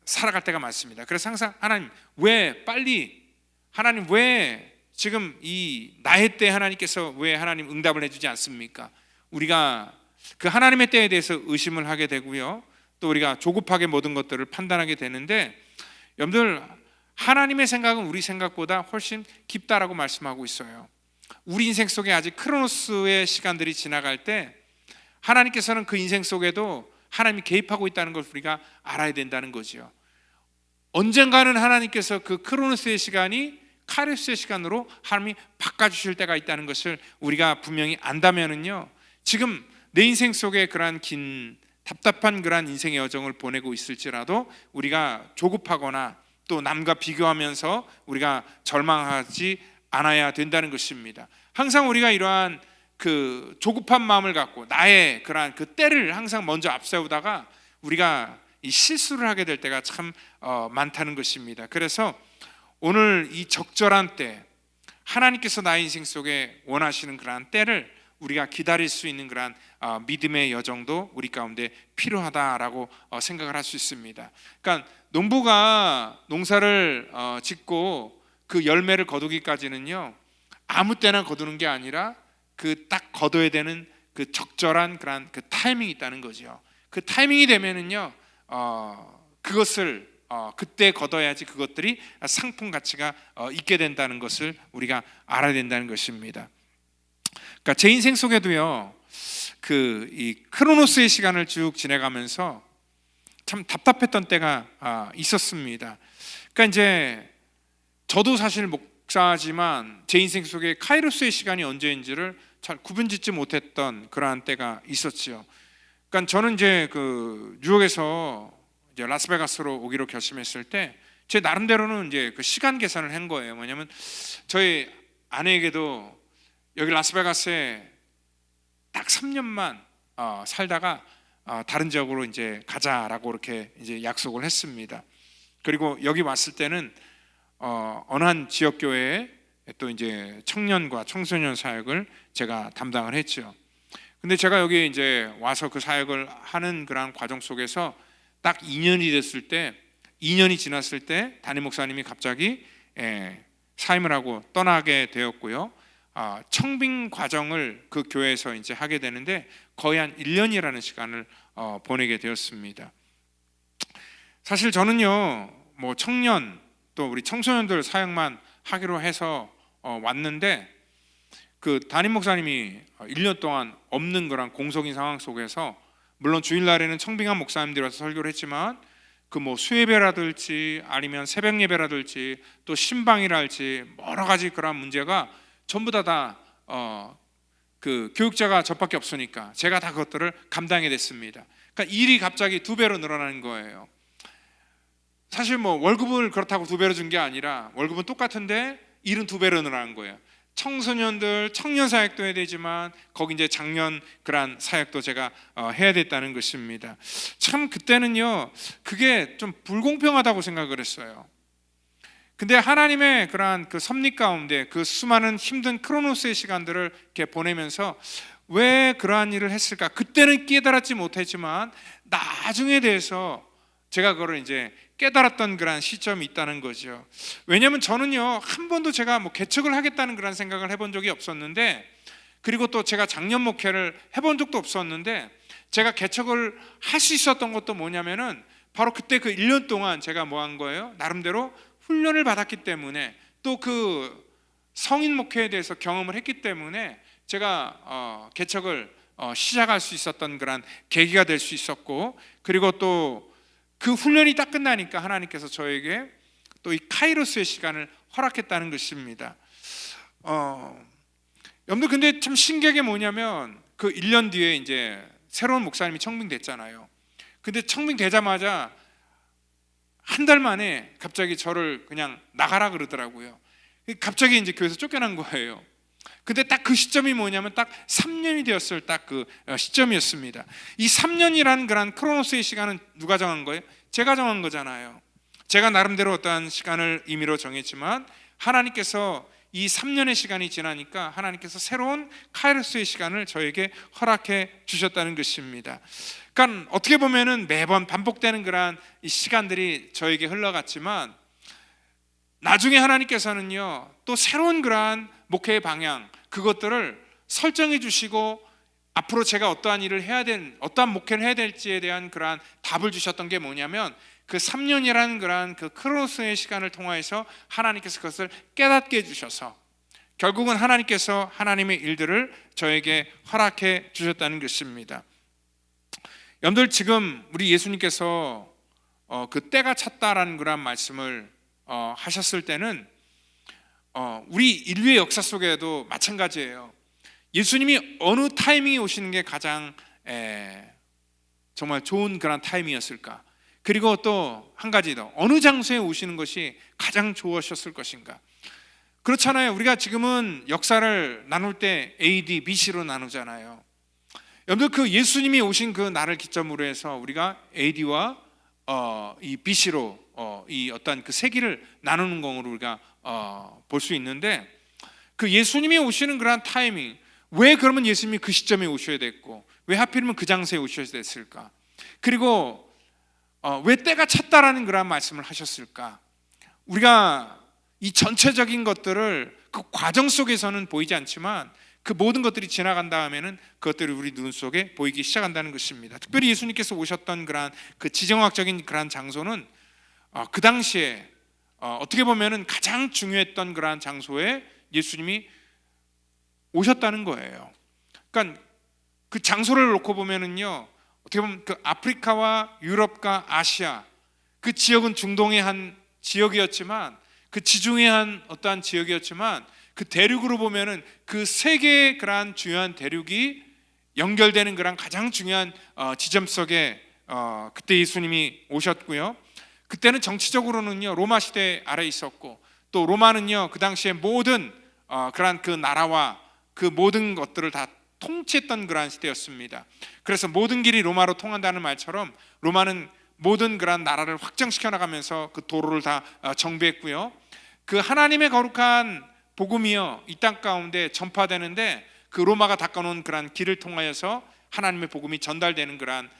살아갈 때가 많습니다. 그래서 항상 하나님 왜 빨리, 하나님 왜 지금 이 나의 때 하나님께서 왜 하나님 응답을 해주지 않습니까? 우리가 그 하나님의 때에 대해서 의심을 하게 되고요, 또 우리가 조급하게 모든 것들을 판단하게 되는데, 여러분들 하나님의 생각은 우리 생각보다 훨씬 깊다라고 말씀하고 있어요. 우리 인생 속에 아직 크로노스의 시간들이 지나갈 때 하나님께서는 그 인생 속에도 하나님이 개입하고 있다는 걸 우리가 알아야 된다는 거죠. 언젠가는 하나님께서 그 크로노스의 시간이 카이로스의 시간으로 하나님이 바꿔주실 때가 있다는 것을 우리가 분명히 안다면은요, 지금 내 인생 속에 그러한 긴 답답한 그러한 인생의 여정을 보내고 있을지라도 우리가 조급하거나 또 남과 비교하면서 우리가 절망하지 않아야 된다는 것입니다. 항상 우리가 이러한 그 조급한 마음을 갖고 나의 그러한 그 때를 항상 먼저 앞세우다가 우리가 이 실수를 하게 될 때가 참 많다는 것입니다. 그래서 오늘 이 적절한 때, 하나님께서 나의 인생 속에 원하시는 그러한 때를 우리가 기다릴 수 있는 그러한 믿음의 여정도 우리 가운데 필요하다라고 생각을 할 수 있습니다. 그러니까 농부가 농사를 짓고 그 열매를 거두기까지는요, 아무 때나 거두는 게 아니라 그 딱 거둬야 되는 그 적절한 그런 그 타이밍이 있다는 거죠. 그 타이밍이 되면은요, 그것을 그때 거둬야지 그것들이 상품 가치가 있게 된다는 것을 우리가 알아야 된다는 것입니다. 그러니까 제 인생 속에도요, 그 이 크로노스의 시간을 쭉 지내가면서 참 답답했던 때가 있었습니다. 그러니까 이제 저도 사실 목사지만 제 인생 속에 카이로스의 시간이 언제인지를 잘 구분짓지 못했던 그러한 때가 있었지요. 그러니까 저는 이제 그 뉴욕에서 이제 라스베가스로 오기로 결심했을 때 제 나름대로는 이제 그 시간 계산을 한 거예요. 뭐냐면 저희 아내에게도 여기 라스베가스에 딱 3년만 살다가 다른 지역으로 이제 가자라고 이렇게 이제 약속을 했습니다. 그리고 여기 왔을 때는 어느 한 지역 교회에 또 이제 청년과 청소년 사역을 제가 담당을 했죠. 근데 제가 여기 이제 와서 그 사역을 하는 그런 과정 속에서 딱 2년이 됐을 때, 2년이 지났을 때 담임 목사님이 갑자기 사임을 하고 떠나게 되었고요. 청빙 과정을 그 교회에서 이제 하게 되는데 거의 한 1년이라는 시간을 보내게 되었습니다. 사실 저는요, 뭐 청년 또 우리 청소년들 사역만 하기로 해서 왔는데, 그 담임 목사님이 1년 동안 없는 그런 공석인 상황 속에서, 물론 주일날에는 청빙한 목사님들이 와서 설교를 했지만 그 뭐 수예배라든지 아니면 새벽 예배라든지 또 신방이랄지 여러 가지 그런 문제가 전부 다 그 교육자가 저밖에 없으니까 제가 다 그것들을 감당하게 됐습니다. 그러니까 일이 갑자기 2배로 늘어나는 거예요. 사실 뭐 월급을 그렇다고 2배로 준 게 아니라 월급은 똑같은데 일은 2배로 늘어난 거예요. 청소년들 청년 사역도 해야 되지만 거기 이제 장년 그런 사역도 제가 해야 됐다는 것입니다. 참 그때는요, 그게 좀 불공평하다고 생각을 했어요. 근데 하나님의 그러한 그 섭리 가운데 그 수많은 힘든 크로노스의 시간들을 이렇게 보내면서 왜 그러한 일을 했을까? 그때는 깨달았지 못했지만 나중에 대해서 제가 그걸 이제 깨달았던 그런 시점이 있다는 거죠. 왜냐하면 저는요, 한 번도 제가 뭐 개척을 하겠다는 그런 생각을 해본 적이 없었는데, 그리고 또 제가 장년 목회를 해본 적도 없었는데, 제가 개척을 할 수 있었던 것도 뭐냐면은 바로 그때 그 1년 동안 제가 뭐 한 거예요? 나름대로 훈련을 받았기 때문에, 또 그 성인 목회에 대해서 경험을 했기 때문에 제가 개척을 시작할 수 있었던 그런 계기가 될 수 있었고, 그리고 또 그 훈련이 딱 끝나니까 하나님께서 저에게 또 이 카이로스의 시간을 허락했다는 것입니다. 여러분들 근데 참 신기한 게 뭐냐면 그 1년 뒤에 이제 새로운 목사님이 청빙됐잖아요. 근데 청빙되자마자 한 달 만에 갑자기 저를 그냥 나가라 그러더라고요. 갑자기 이제 교회에서 쫓겨난 거예요. 근데 딱 그 시점이 뭐냐면 딱 3년이 되었을 딱 그 시점이었습니다. 이 3년이라는 그런 크로노스의 시간은 누가 정한 거예요? 제가 정한 거잖아요. 제가 나름대로 어떠한 시간을 임의로 정했지만 하나님께서 이 3년의 시간이 지나니까 하나님께서 새로운 카이로스의 시간을 저에게 허락해 주셨다는 것입니다. 그러니까 어떻게 보면은 매번 반복되는 그러한 이 시간들이 저에게 흘러갔지만 나중에 하나님께서는요 또 새로운 그러한 목회의 방향, 그것들을 설정해 주시고 앞으로 제가 어떠한 일을 해야 된, 어떠한 목회를 해야 될지에 대한 그러한 답을 주셨던 게 뭐냐면 그 3년이라는 그러한 그 크로스의 시간을 통하여서 하나님께서 그것을 깨닫게 해주셔서 결국은 하나님께서 하나님의 일들을 저에게 허락해 주셨다는 것입니다. 여러분들, 지금 우리 예수님께서 그 때가 찼다라는 그런 말씀을 하셨을 때는 우리 인류의 역사 속에도 마찬가지예요. 예수님이 어느 타이밍에 오시는 게 가장 정말 좋은 그런 타이밍이었을까? 그리고 또 한 가지 더, 어느 장소에 오시는 것이 가장 좋으셨을 것인가? 그렇잖아요. 우리가 지금은 역사를 나눌 때 AD, BC로 나누잖아요. 여러분들, 그 예수님이 오신 그 날을 기점으로 해서 우리가 AD와 이 BC로 이 어떤 그 세기를 나누는 것으로 우리가 볼 수 있는데, 그 예수님이 오시는 그러한 타이밍, 왜 그러면 예수님이 그 시점에 오셔야 됐고 왜 하필이면 그 장소에 오셔야 됐을까? 그리고 왜 때가 찼다라는 그런 말씀을 하셨을까? 우리가 이 전체적인 것들을 그 과정 속에서는 보이지 않지만 그 모든 것들이 지나간 다음에는 그것들이 우리 눈 속에 보이기 시작한다는 것입니다. 특별히 예수님께서 오셨던 그러한 그 지정학적인 그러한 장소는 그 당시에 어떻게 보면은 가장 중요했던 그러한 장소에 예수님이 오셨다는 거예요. 그러니까 그 장소를 놓고 보면은요, 어떻게 보면 그 아프리카와 유럽과 아시아, 그 지역은 중동의 한 지역이었지만, 그 지중해 한 어떠한 지역이었지만, 그 대륙으로 보면은 그 세 개의 그러한 중요한 대륙이 연결되는 그런 가장 중요한 지점 속에 그때 예수님이 오셨고요. 그때는 정치적으로는요 로마 시대 아래 있었고, 또 로마는요 그 당시에 모든 그러한 그 나라와 그 모든 것들을 다 통치했던 그러한 시대였습니다. 그래서 모든 길이 로마로 통한다는 말처럼 로마는 모든 그러한 나라를 확장시켜 나가면서 그 도로를 다 정비했고요. 그 하나님의 거룩한 복음이요 이 땅 가운데 전파되는데 그 로마가 닦아놓은 그러한 길을 통하여서 하나님의 복음이 전달되는 그러한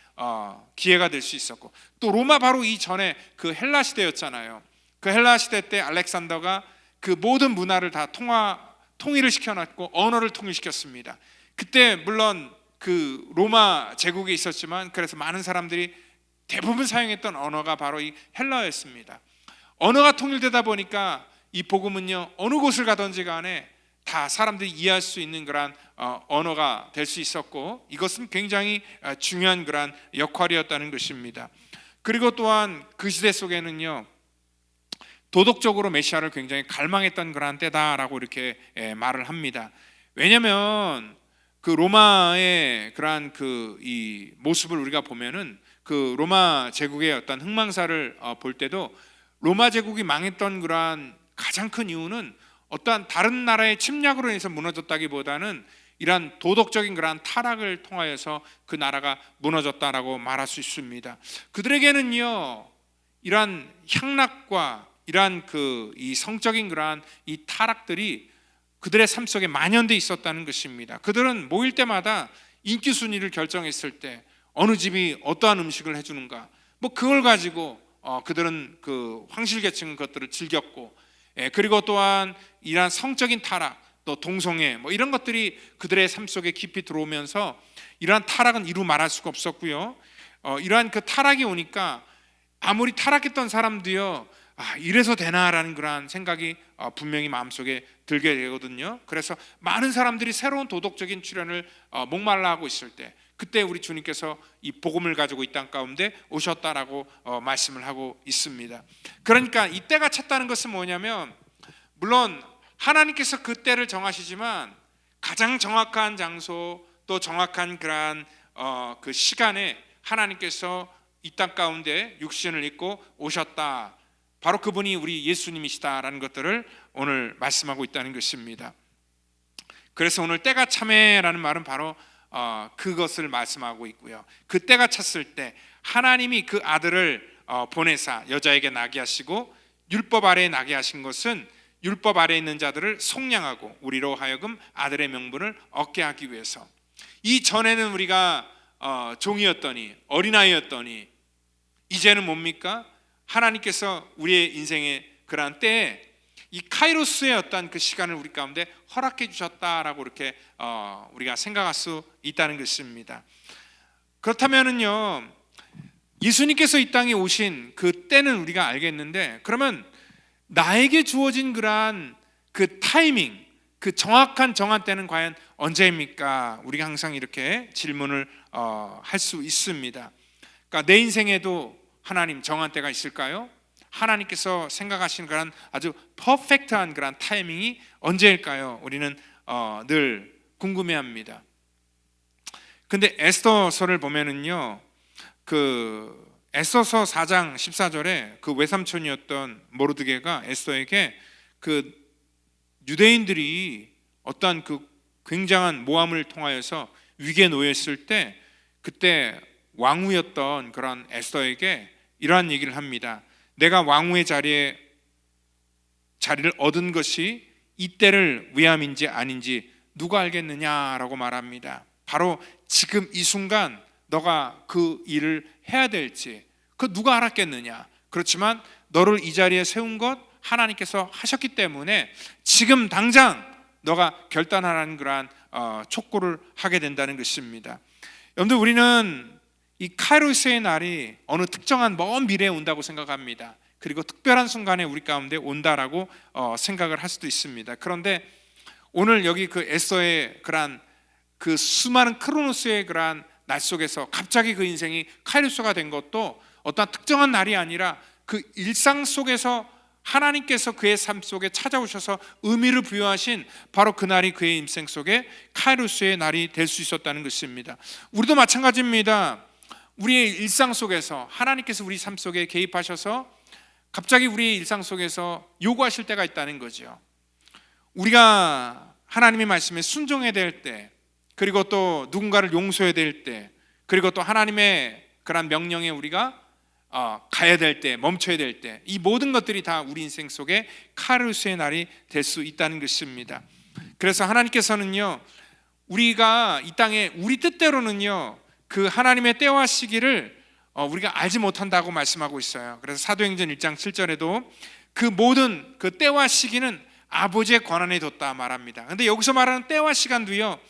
기회가 될 수 있었고, 또 로마 바로 이전에 그 헬라 시대였잖아요. 그 헬라 시대 때 알렉산더가 그 모든 문화를 다 통일을 시켜놨고 언어를 통일시켰습니다. 그때 물론 그 로마 제국에 있었지만 그래서 많은 사람들이 대부분 사용했던 언어가 바로 이 헬라어였습니다. 언어가 통일되다 보니까 이 복음은요 어느 곳을 가든지 간에 다 사람들이 이해할 수 있는 그러한 언어가 될 수 있었고, 이것은 굉장히 중요한 그러한 역할이었다는 것입니다. 그리고 또한 그 시대 속에는요 도덕적으로 메시아를 굉장히 갈망했던 그러한 때다라고 이렇게 말을 합니다. 왜냐하면 그 로마의 그러한 그 이 모습을 우리가 보면은 그 로마 제국의 어떤 흥망사를 볼 때도 로마 제국이 망했던 그러한 가장 큰 이유는 어떠한 다른 나라의 침략으로 인해서 무너졌다기보다는 이러한 도덕적인 그러한 타락을 통하여서 그 나라가 무너졌다라고 말할 수 있습니다. 그들에게는요 이러한 향락과 이러한 그 이 성적인 그러한 이 타락들이 그들의 삶 속에 만연돼 있었다는 것입니다. 그들은 모일 때마다 인기 순위를 결정했을 때 어느 집이 어떠한 음식을 해주는가, 뭐 그걸 가지고 그들은 그 황실계층 것들을 즐겼고, 그리고 또한 이러한 성적인 타락, 또 동성애 뭐 이런 것들이 그들의 삶 속에 깊이 들어오면서 이러한 타락은 이루 말할 수가 없었고요. 이러한 그 타락이 오니까 아무리 타락했던 사람도요 이래서 되나라는 그러한 생각이 분명히 마음속에 들게 되거든요. 그래서 많은 사람들이 새로운 도덕적인 출현을 목말라 하고 있을 때, 그때 우리 주님께서 이 복음을 가지고 이 땅 가운데 오셨다라고 말씀을 하고 있습니다. 그러니까 이 때가 찼다는 것은 뭐냐면, 물론 하나님께서 그 때를 정하시지만 가장 정확한 장소, 또 정확한 그러한 그 시간에 하나님께서 이 땅 가운데 육신을 입고 오셨다, 바로 그분이 우리 예수님이시다라는 것들을 오늘 말씀하고 있다는 것입니다. 그래서 오늘 때가 참에라는 말은 바로 그것을 말씀하고 있고요. 그 때가 찼을 때 하나님이 그 아들을 보내사 여자에게 나게 하시고 율법 아래에 나게 하신 것은 율법 아래 있는 자들을 속량하고 우리로 하여금 아들의 명분을 얻게 하기 위해서. 이 전에는 우리가 종이었더니 어린아이였더니 이제는 뭡니까? 하나님께서 우리의 인생의 그러한 때에 이 카이로스의 어떤 그 시간을 우리 가운데 허락해 주셨다라고 이렇게 우리가 생각할 수 있다는 것입니다. 그렇다면은요, 예수님께서 이 땅에 오신 그 때는 우리가 알겠는데, 그러면 나에게 주어진 그러한 그 타이밍, 그 정한 때는 과연 언제입니까? 우리가 항상 이렇게 질문을 할 수 있습니다. 그러니까 내 인생에도 하나님 정한 때가 있을까요? 하나님께서 생각하시는 그런 아주 퍼펙트한 그런 타이밍이 언제일까요? 우리는 늘 궁금해합니다. 근데 에스더서를 보면은요, 그 에스더서 4장 14절에 그 외삼촌이었던 모르드게가 에스더에게 그 유대인들이 어떠한 그 굉장한 모함을 통하여서 위기에 놓였을 때 그때 왕후였던 그런 에스더에게 이러한 얘기를 합니다. 내가 왕후의 자리를 얻은 것이 이때를 위함인지 아닌지 누가 알겠느냐라고 말합니다. 바로 지금 이 순간 너가 그 일을 해야 될지 그 누가 알았겠느냐. 그렇지만 너를 이 자리에 세운 것 하나님께서 하셨기 때문에 지금 당장 너가 결단하라는 그러한 촉구를 하게 된다는 것입니다. 여러분들, 우리는 이 카이로스의 날이 어느 특정한 먼 미래에 온다고 생각합니다. 그리고 특별한 순간에 우리 가운데 온다라고 생각을 할 수도 있습니다. 그런데 오늘 여기 그 에스더의 그러한 그 수많은 크로노스의 그러한 날 속에서 갑자기 그 인생이 카이로스가 된 것도 어떤 특정한 날이 아니라 그 일상 속에서 하나님께서 그의 삶 속에 찾아오셔서 의미를 부여하신 바로 그 날이 그의 인생 속에 카이로스의 날이 될 수 있었다는 것입니다. 우리도 마찬가지입니다. 우리의 일상 속에서 하나님께서 우리 삶 속에 개입하셔서 갑자기 우리의 일상 속에서 요구하실 때가 있다는 거죠. 우리가 하나님의 말씀에 순종해야 될 때, 그리고 또 누군가를 용서해야 될 때, 그리고 또 하나님의 그런 명령에 우리가 가야 될 때, 멈춰야 될 때, 이 모든 것들이 다 우리 인생 속에 카이로스의 날이 될 수 있다는 것입니다. 그래서 하나님께서는요, 우리가 이 땅에 우리 뜻대로는요 그 하나님의 때와 시기를 우리가 알지 못한다고 말씀하고 있어요. 그래서 사도행전 1장 7절에도 그 모든 그 때와 시기는 아버지의 권한에 뒀다 말합니다. 근데 여기서 말하는 때와 시간도요,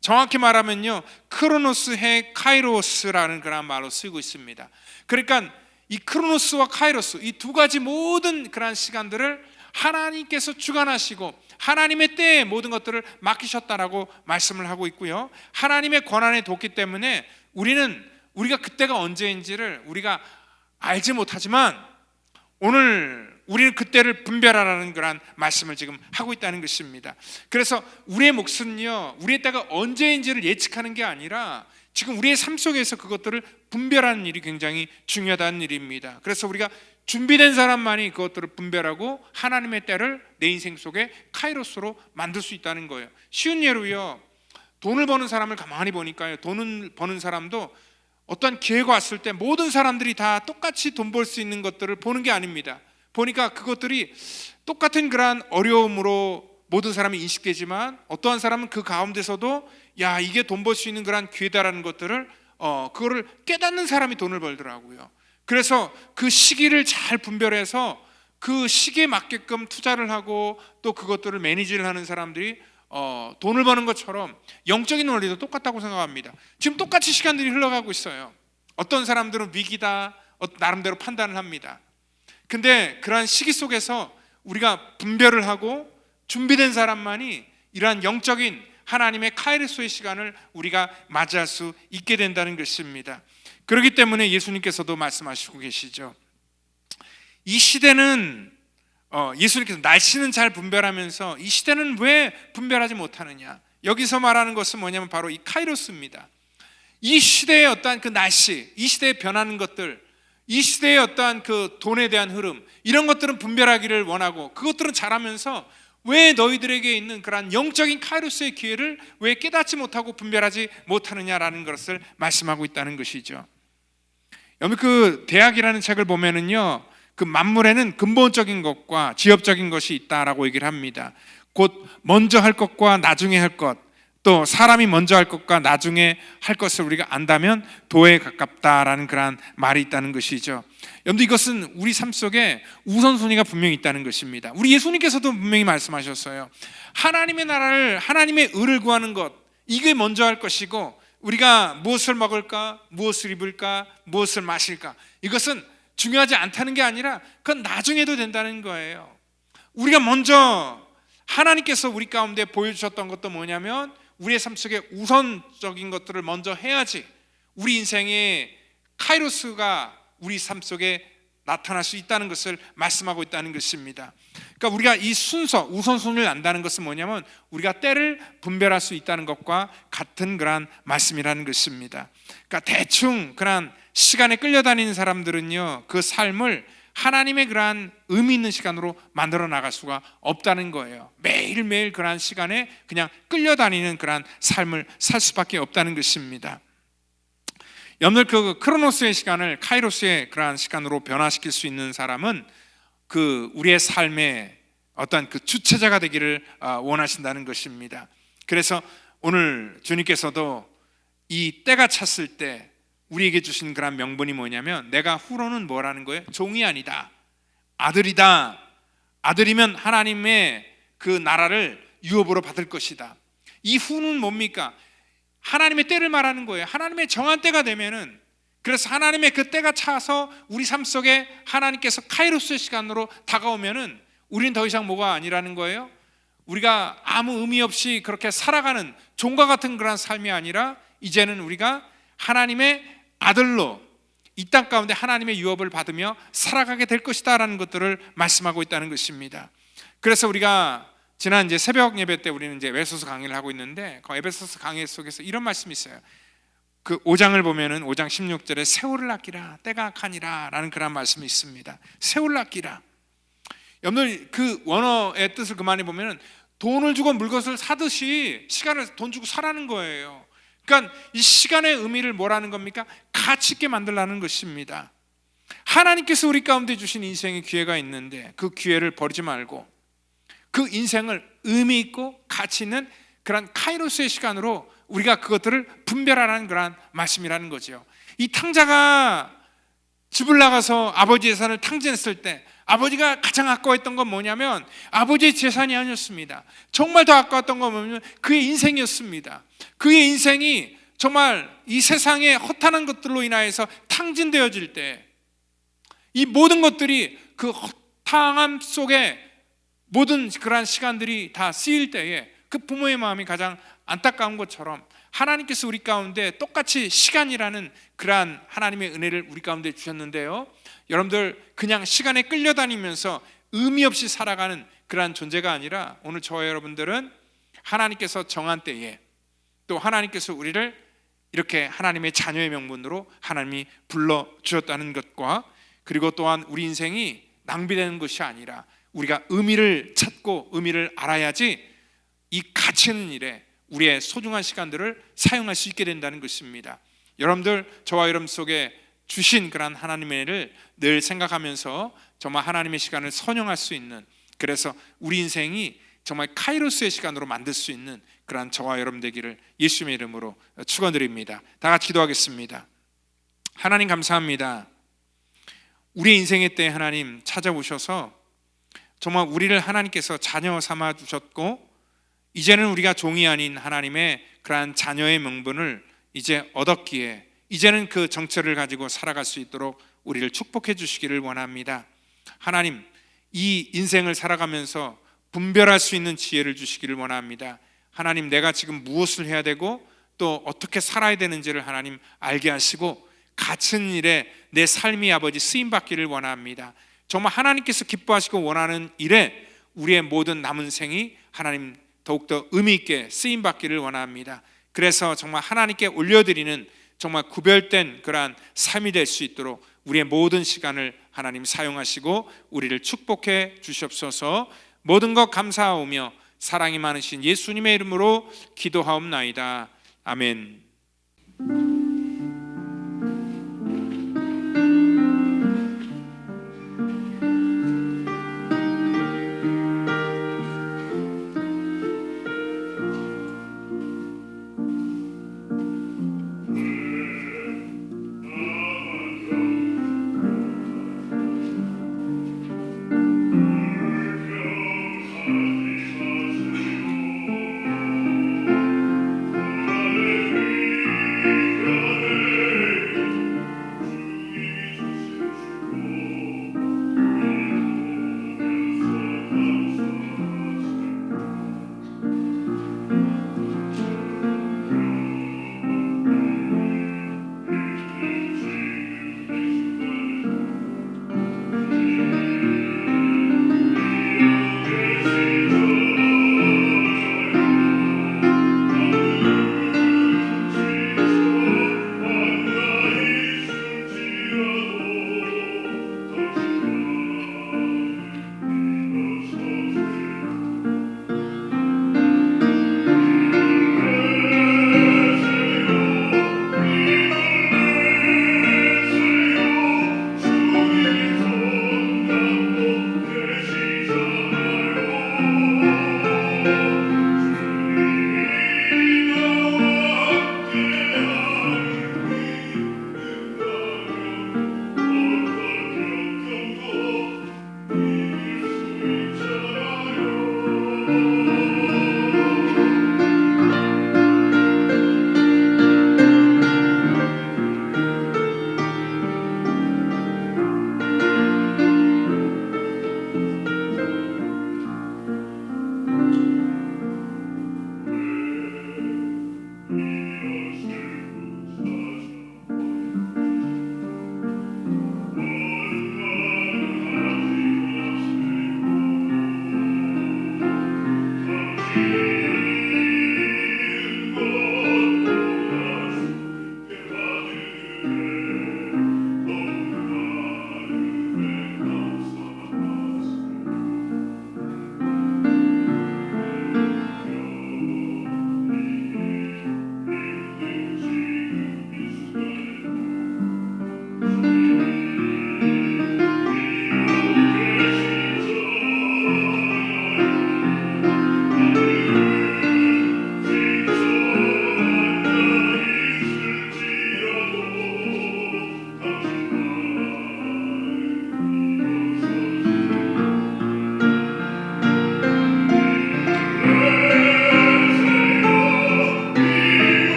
정확히 말하면요 크로노스 해 카이로스라는 그런 말로 쓰고 있습니다. 그러니까 이 크로노스와 카이로스, 이 두 가지 모든 그런 시간들을 하나님께서 주관하시고 하나님의 때에 모든 것들을 맡기셨다라고 말씀을 하고 있고요, 하나님의 권한에 뒀기 때문에 우리가 그때가 언제인지를 우리가 알지 못하지만 오늘 우리는 그때를 분별하라는 그런 말씀을 지금 하고 있다는 것입니다. 그래서 우리의 몫은요, 우리의 때가 언제인지를 예측하는 게 아니라 지금 우리의 삶 속에서 그것들을 분별하는 일이 굉장히 중요하다는 일입니다. 그래서 우리가 준비된 사람만이 그것들을 분별하고 하나님의 때를 내 인생 속에 카이로스로 만들 수 있다는 거예요. 쉬운 예로요, 돈을 버는 사람을 가만히 보니까요, 돈을 버는 사람도 어떤 기회가 왔을 때 모든 사람들이 다 똑같이 돈 벌 수 있는 것들을 보는 게 아닙니다. 보니까 그것들이 똑같은 그러한 어려움으로 모든 사람이 인식되지만 어떠한 사람은 그 가운데서도 야, 이게 돈 벌 수 있는 그러한 기회다라는 것들을 그거를 깨닫는 사람이 돈을 벌더라고요. 그래서 그 시기를 잘 분별해서 그 시기에 맞게끔 투자를 하고 또 그것들을 매니지를 하는 사람들이 돈을 버는 것처럼 영적인 원리도 똑같다고 생각합니다. 지금 똑같이 시간들이 흘러가고 있어요. 어떤 사람들은 위기다 나름대로 판단을 합니다. 근데 그러한 시기 속에서 우리가 분별을 하고 준비된 사람만이 이러한 영적인 하나님의 카이로스의 시간을 우리가 맞이할 수 있게 된다는 것입니다. 그렇기 때문에 예수님께서도 말씀하시고 계시죠. 이 시대는 예수님께서 날씨는 잘 분별하면서 이 시대는 왜 분별하지 못하느냐, 여기서 말하는 것은 뭐냐면 바로 이 카이로스입니다. 이 시대의 어떠한 그 날씨, 이 시대에 변하는 것들, 이 시대의 어떠한 그 돈에 대한 흐름, 이런 것들은 분별하기를 원하고 그것들은 잘하면서 왜 너희들에게 있는 그런 영적인 카이로스의 기회를 왜 깨닫지 못하고 분별하지 못하느냐라는 것을 말씀하고 있다는 것이죠. 여러분, 그 대학이라는 책을 보면은요, 그 만물에는 근본적인 것과 지엽적인 것이 있다라고 얘기를 합니다. 곧 먼저 할 것과 나중에 할 것, 또 사람이 먼저 할 것과 나중에 할 것을 우리가 안다면 도에 가깝다라는 그러한 말이 있다는 것이죠. 여러분들, 이것은 우리 삶 속에 우선순위가 분명히 있다는 것입니다. 우리 예수님께서도 분명히 말씀하셨어요. 하나님의 나라를, 하나님의 의를 구하는 것, 이게 먼저 할 것이고, 우리가 무엇을 먹을까, 무엇을 입을까, 무엇을 마실까, 이것은 중요하지 않다는 게 아니라 그건 나중에도 된다는 거예요. 우리가 먼저 하나님께서 우리 가운데 보여주셨던 것도 뭐냐면, 우리의 삶 속에 우선적인 것들을 먼저 해야지 우리 인생의 카이로스가 우리 삶 속에 나타날 수 있다는 것을 말씀하고 있다는 것입니다. 그러니까 우리가 이 순서, 우선순위를 안다는 것은 뭐냐면, 우리가 때를 분별할 수 있다는 것과 같은 그러한 말씀이라는 것입니다. 그러니까 대충 그러한 시간에 끌려다니는 사람들은요, 그 삶을 하나님의 그러한 의미 있는 시간으로 만들어 나갈 수가 없다는 거예요. 매일매일 그러한 시간에 그냥 끌려다니는 그러한 삶을 살 수밖에 없다는 것입니다. 여러분들, 그 크로노스의 시간을 카이로스의 그러한 시간으로 변화시킬 수 있는 사람은 그 우리의 삶의 어떤 그 주체자가 되기를 원하신다는 것입니다. 그래서 오늘 주님께서도 이 때가 찼을 때 우리에게 주신 그런 명분이 뭐냐면, 내가 후로는 뭐라는 거예요? 종이 아니다, 아들이다. 아들이면 하나님의 그 나라를 유업으로 받을 것이다. 이 후는 뭡니까? 하나님의 때를 말하는 거예요. 하나님의 정한 때가 되면은, 그래서 하나님의 그 때가 차서 우리 삶 속에 하나님께서 카이로스의 시간으로 다가오면은 우리는 더 이상 뭐가 아니라는 거예요? 우리가 아무 의미 없이 그렇게 살아가는 종과 같은 그런 삶이 아니라, 이제는 우리가 하나님의 아들로 이 땅 가운데 하나님의 유업을 받으며 살아가게 될 것이다 라는 것들을 말씀하고 있다는 것입니다. 그래서 우리가 지난 이제 새벽 예배 때 우리는 이제 에베소서 강의를 하고 있는데, 그 에베소서 강의 속에서 이런 말씀이 있어요. 그 5장을 보면은 5장 16절에 세월을 아끼라, 때가 악하니라 라는 그런 말씀이 있습니다. 세월을 아끼라. 여러분들, 그 원어의 뜻을 그만해 보면은 돈을 주고 물것을 사듯이 시간을 돈 주고 사라는 거예요. 그러니까 이 시간의 의미를 뭐라는 겁니까? 가치 있게 만들라는 것입니다. 하나님께서 우리 가운데 주신 인생의 기회가 있는데, 그 기회를 버리지 말고 그 인생을 의미 있고 가치 있는 그런 카이로스의 시간으로 우리가 그것들을 분별하라는 그런 말씀이라는 거죠. 이 탕자가 집을 나가서 아버지 재산을 탕진했을 때 아버지가 가장 아까워했던 건 뭐냐면, 아버지의 재산이 아니었습니다. 정말 더 아까웠던 건 뭐냐면 그의 인생이었습니다. 그의 인생이 정말 이 세상의 허탄한 것들로 인하여서 탕진되어질 때, 이 모든 것들이 그 허탕함 속에 모든 그러한 시간들이 다 쓰일 때에 그 부모의 마음이 가장 안타까운 것처럼, 하나님께서 우리 가운데 똑같이 시간이라는 그러한 하나님의 은혜를 우리 가운데 주셨는데요, 여러분들, 그냥 시간에 끌려다니면서 의미 없이 살아가는 그러한 존재가 아니라, 오늘 저와 여러분들은 하나님께서 정한 때에, 또 하나님께서 우리를 이렇게 하나님의 자녀의 명분으로 하나님이 불러주셨다는 것과, 그리고 또한 우리 인생이 낭비되는 것이 아니라 우리가 의미를 찾고 의미를 알아야지 이 가치 있는 일에 우리의 소중한 시간들을 사용할 수 있게 된다는 것입니다. 여러분들, 저와 여러분 속에 주신 그런 하나님의 은혜를 늘 생각하면서 정말 하나님의 시간을 선용할 수 있는, 그래서 우리 인생이 정말 카이로스의 시간으로 만들 수 있는 그런 저와 여러분 되기를 예수님의 이름으로 축원드립니다. 다 같이 기도하겠습니다. 하나님, 감사합니다. 우리의 인생의 때 하나님 찾아오셔서 정말 우리를 하나님께서 자녀 삼아 주셨고, 이제는 우리가 종이 아닌 하나님의 그러한 자녀의 명분을 이제 얻었기에, 이제는 그 정체를 가지고 살아갈 수 있도록 우리를 축복해 주시기를 원합니다. 하나님, 이 인생을 살아가면서 분별할 수 있는 지혜를 주시기를 원합니다. 하나님, 내가 지금 무엇을 해야 되고 또 어떻게 살아야 되는지를 하나님 알게 하시고, 갇힌 일에 내 삶이 아버지 쓰임받기를 원합니다. 정말 하나님께서 기뻐하시고 원하는 일에 우리의 모든 남은 생이 하나님 더욱더 의미 있게 쓰임받기를 원합니다. 그래서 정말 하나님께 올려드리는 정말 구별된 그러한 삶이 될 수 있도록 우리의 모든 시간을 하나님 사용하시고 우리를 축복해 주시옵소서. 모든 것 감사하오며 사랑이 많으신 예수님의 이름으로 기도하옵나이다. 아멘.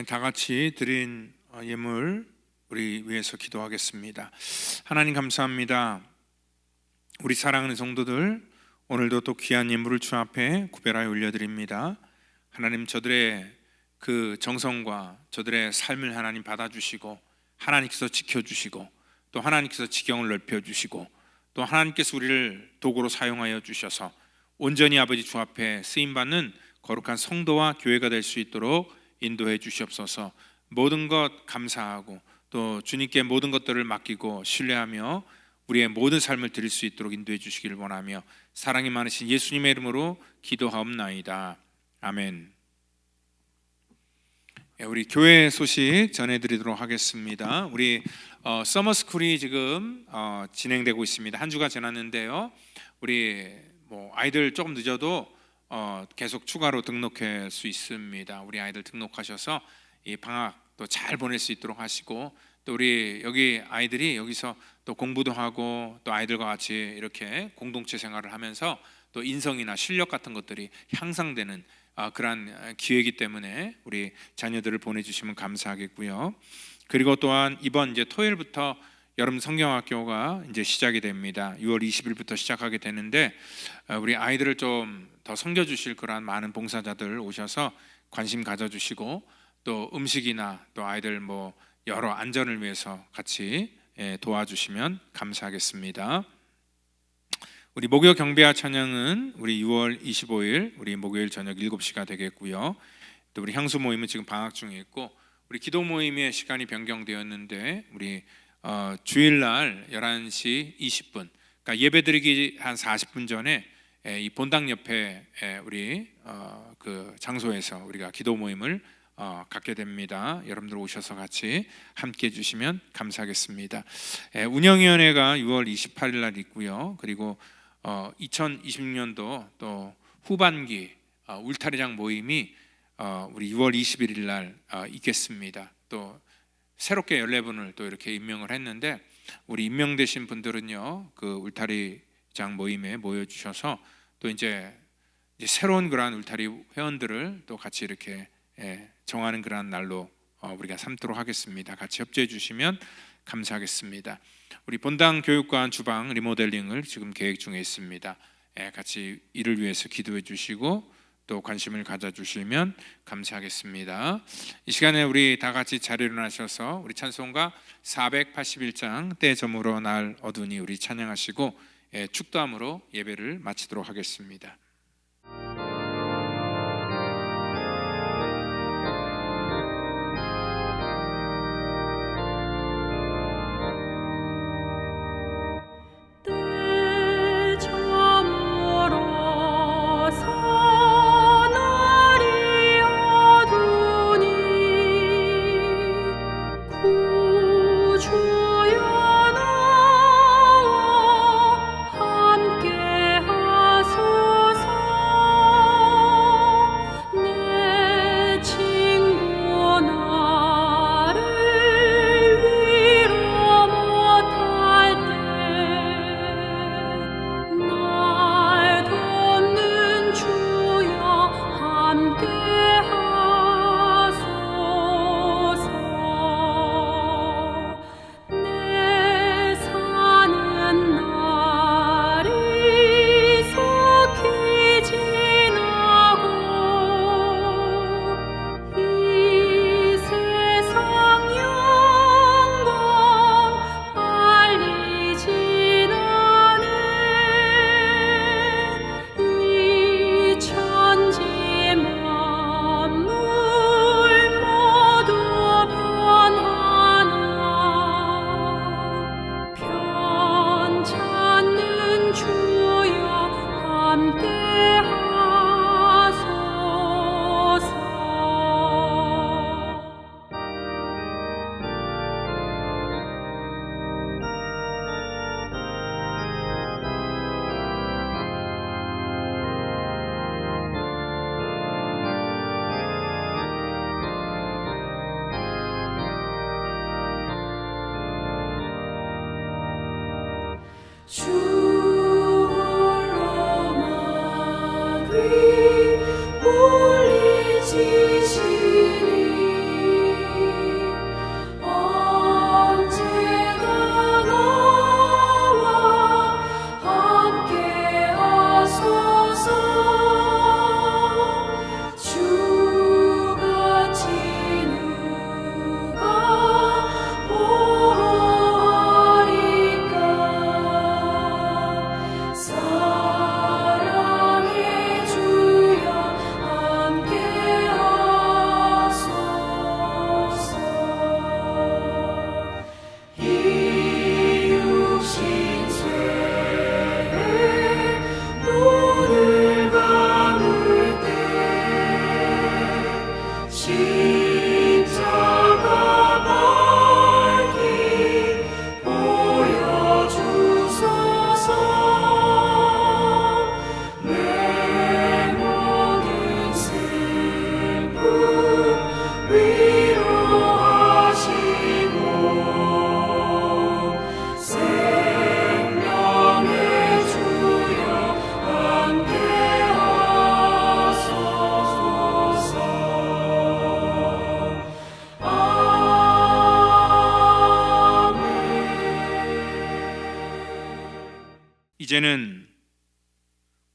다 같이 드린 예물 우리 위해서 기도하겠습니다. 하나님 감사합니다. 우리 사랑하는 성도들, 오늘도 또 귀한 예물을 주 앞에 구별하여 올려드립니다. 하나님, 저들의 그 정성과 저들의 삶을 하나님 받아주시고, 하나님께서 지켜주시고, 또 하나님께서 지경을 넓혀주시고, 또 하나님께서 우리를 도구로 사용하여 주셔서 온전히 아버지 주 앞에 쓰임받는 거룩한 성도와 교회가 될 수 있도록 인도해 주시옵소서. 모든 것 감사하고 또 주님께 모든 것들을 맡기고 신뢰하며 우리의 모든 삶을 드릴 수 있도록 인도해 주시기를 원하며 사랑이 많으신 예수님의 이름으로 기도하옵나이다. 아멘. 우리 교회 소식 전해드리도록 하겠습니다. 우리 서머스쿨이 지금 진행되고 있습니다. 한 주가 지났는데요. 우리 아이들 조금 늦어도 계속 추가로 등록할 수 있습니다. 우리 아이들 등록하셔서 이 방학 또 잘 보낼 수 있도록 하시고, 또 우리 여기 아이들이 여기서 또 공부도 하고 또 아이들과 같이 이렇게 공동체 생활을 하면서 또 인성이나 실력 같은 것들이 향상되는 그러한 기회이기 때문에 우리 자녀들을 보내주시면 감사하겠고요. 그리고 또한 이번 이제 토요일부터 여름 성경학교가 이제 시작이 됩니다. 6월 20일부터 시작하게 되는데 우리 아이들을 좀 더 섬겨주실 그러한 많은 봉사자들 오셔서 관심 가져주시고, 또 음식이나 또 아이들 여러 안전을 위해서 같이 도와주시면 감사하겠습니다. 우리 목요 경배와 찬양은 우리 6월 25일 우리 목요일 저녁 7시가 되겠고요. 또 우리 향수 모임은 지금 방학 중에 있고, 우리 기도 모임의 시간이 변경되었는데 우리 주일날 11시 20분, 그러니까 예배드리기 한 40분 전에 이 본당 옆에 우리 그 장소에서 우리가 기도 모임을 갖게 됩니다. 여러분들 오셔서 같이 함께 해주시면 감사하겠습니다. 운영위원회가 6월 28일 날 있고요. 그리고 2026년도 또 후반기 울타리장 모임이 우리 6월 21일 날 있겠습니다. 또 새롭게 14분을 또 이렇게 임명을 했는데, 우리 임명되신 분들은요 그 울타리장 모임에 모여주셔서 또 이제 새로운 그러한 울타리 회원들을 또 같이 이렇게 정하는 그러한 날로 우리가 삼도록 하겠습니다. 같이 협조해 주시면 감사하겠습니다. 우리 본당 교육관 주방 리모델링을 지금 계획 중에 있습니다. 같이 이를 위해서 기도해 주시고 또 관심을 가져주시면 감사하겠습니다. 이 시간에 우리 다 같이 자리로 일어나셔서 우리 찬송가 481장 때 저물어 날 어두니 우리 찬양하시고 축도함으로 예배를 마치도록 하겠습니다. 주홀로만 우리 지시니 이제는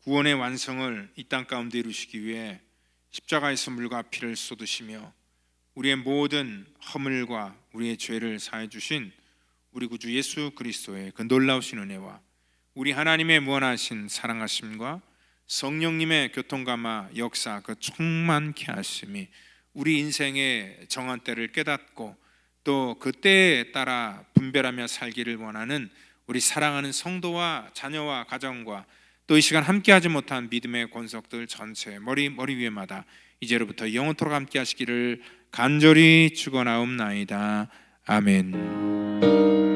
구원의 완성을 이 땅 가운데 이루시기 위해 십자가에서 물과 피를 쏟으시며 우리의 모든 허물과 우리의 죄를 사해 주신 우리 구주 예수 그리스도의 그 놀라우신 은혜와 우리 하나님의 무한하신 사랑하심과 성령님의 교통감화 역사 그 충만케 하심이 우리 인생의 정한 때를 깨닫고 또 그 때에 따라 분별하며 살기를 원하는 우리 사랑하는 성도와 자녀와 가정과 또 이 시간 함께하지 못한 믿음의 권속들 전체 머리 위에마다 이제로부터 영원토록 함께 하시기를 간절히 축원하옵나이다. 아멘.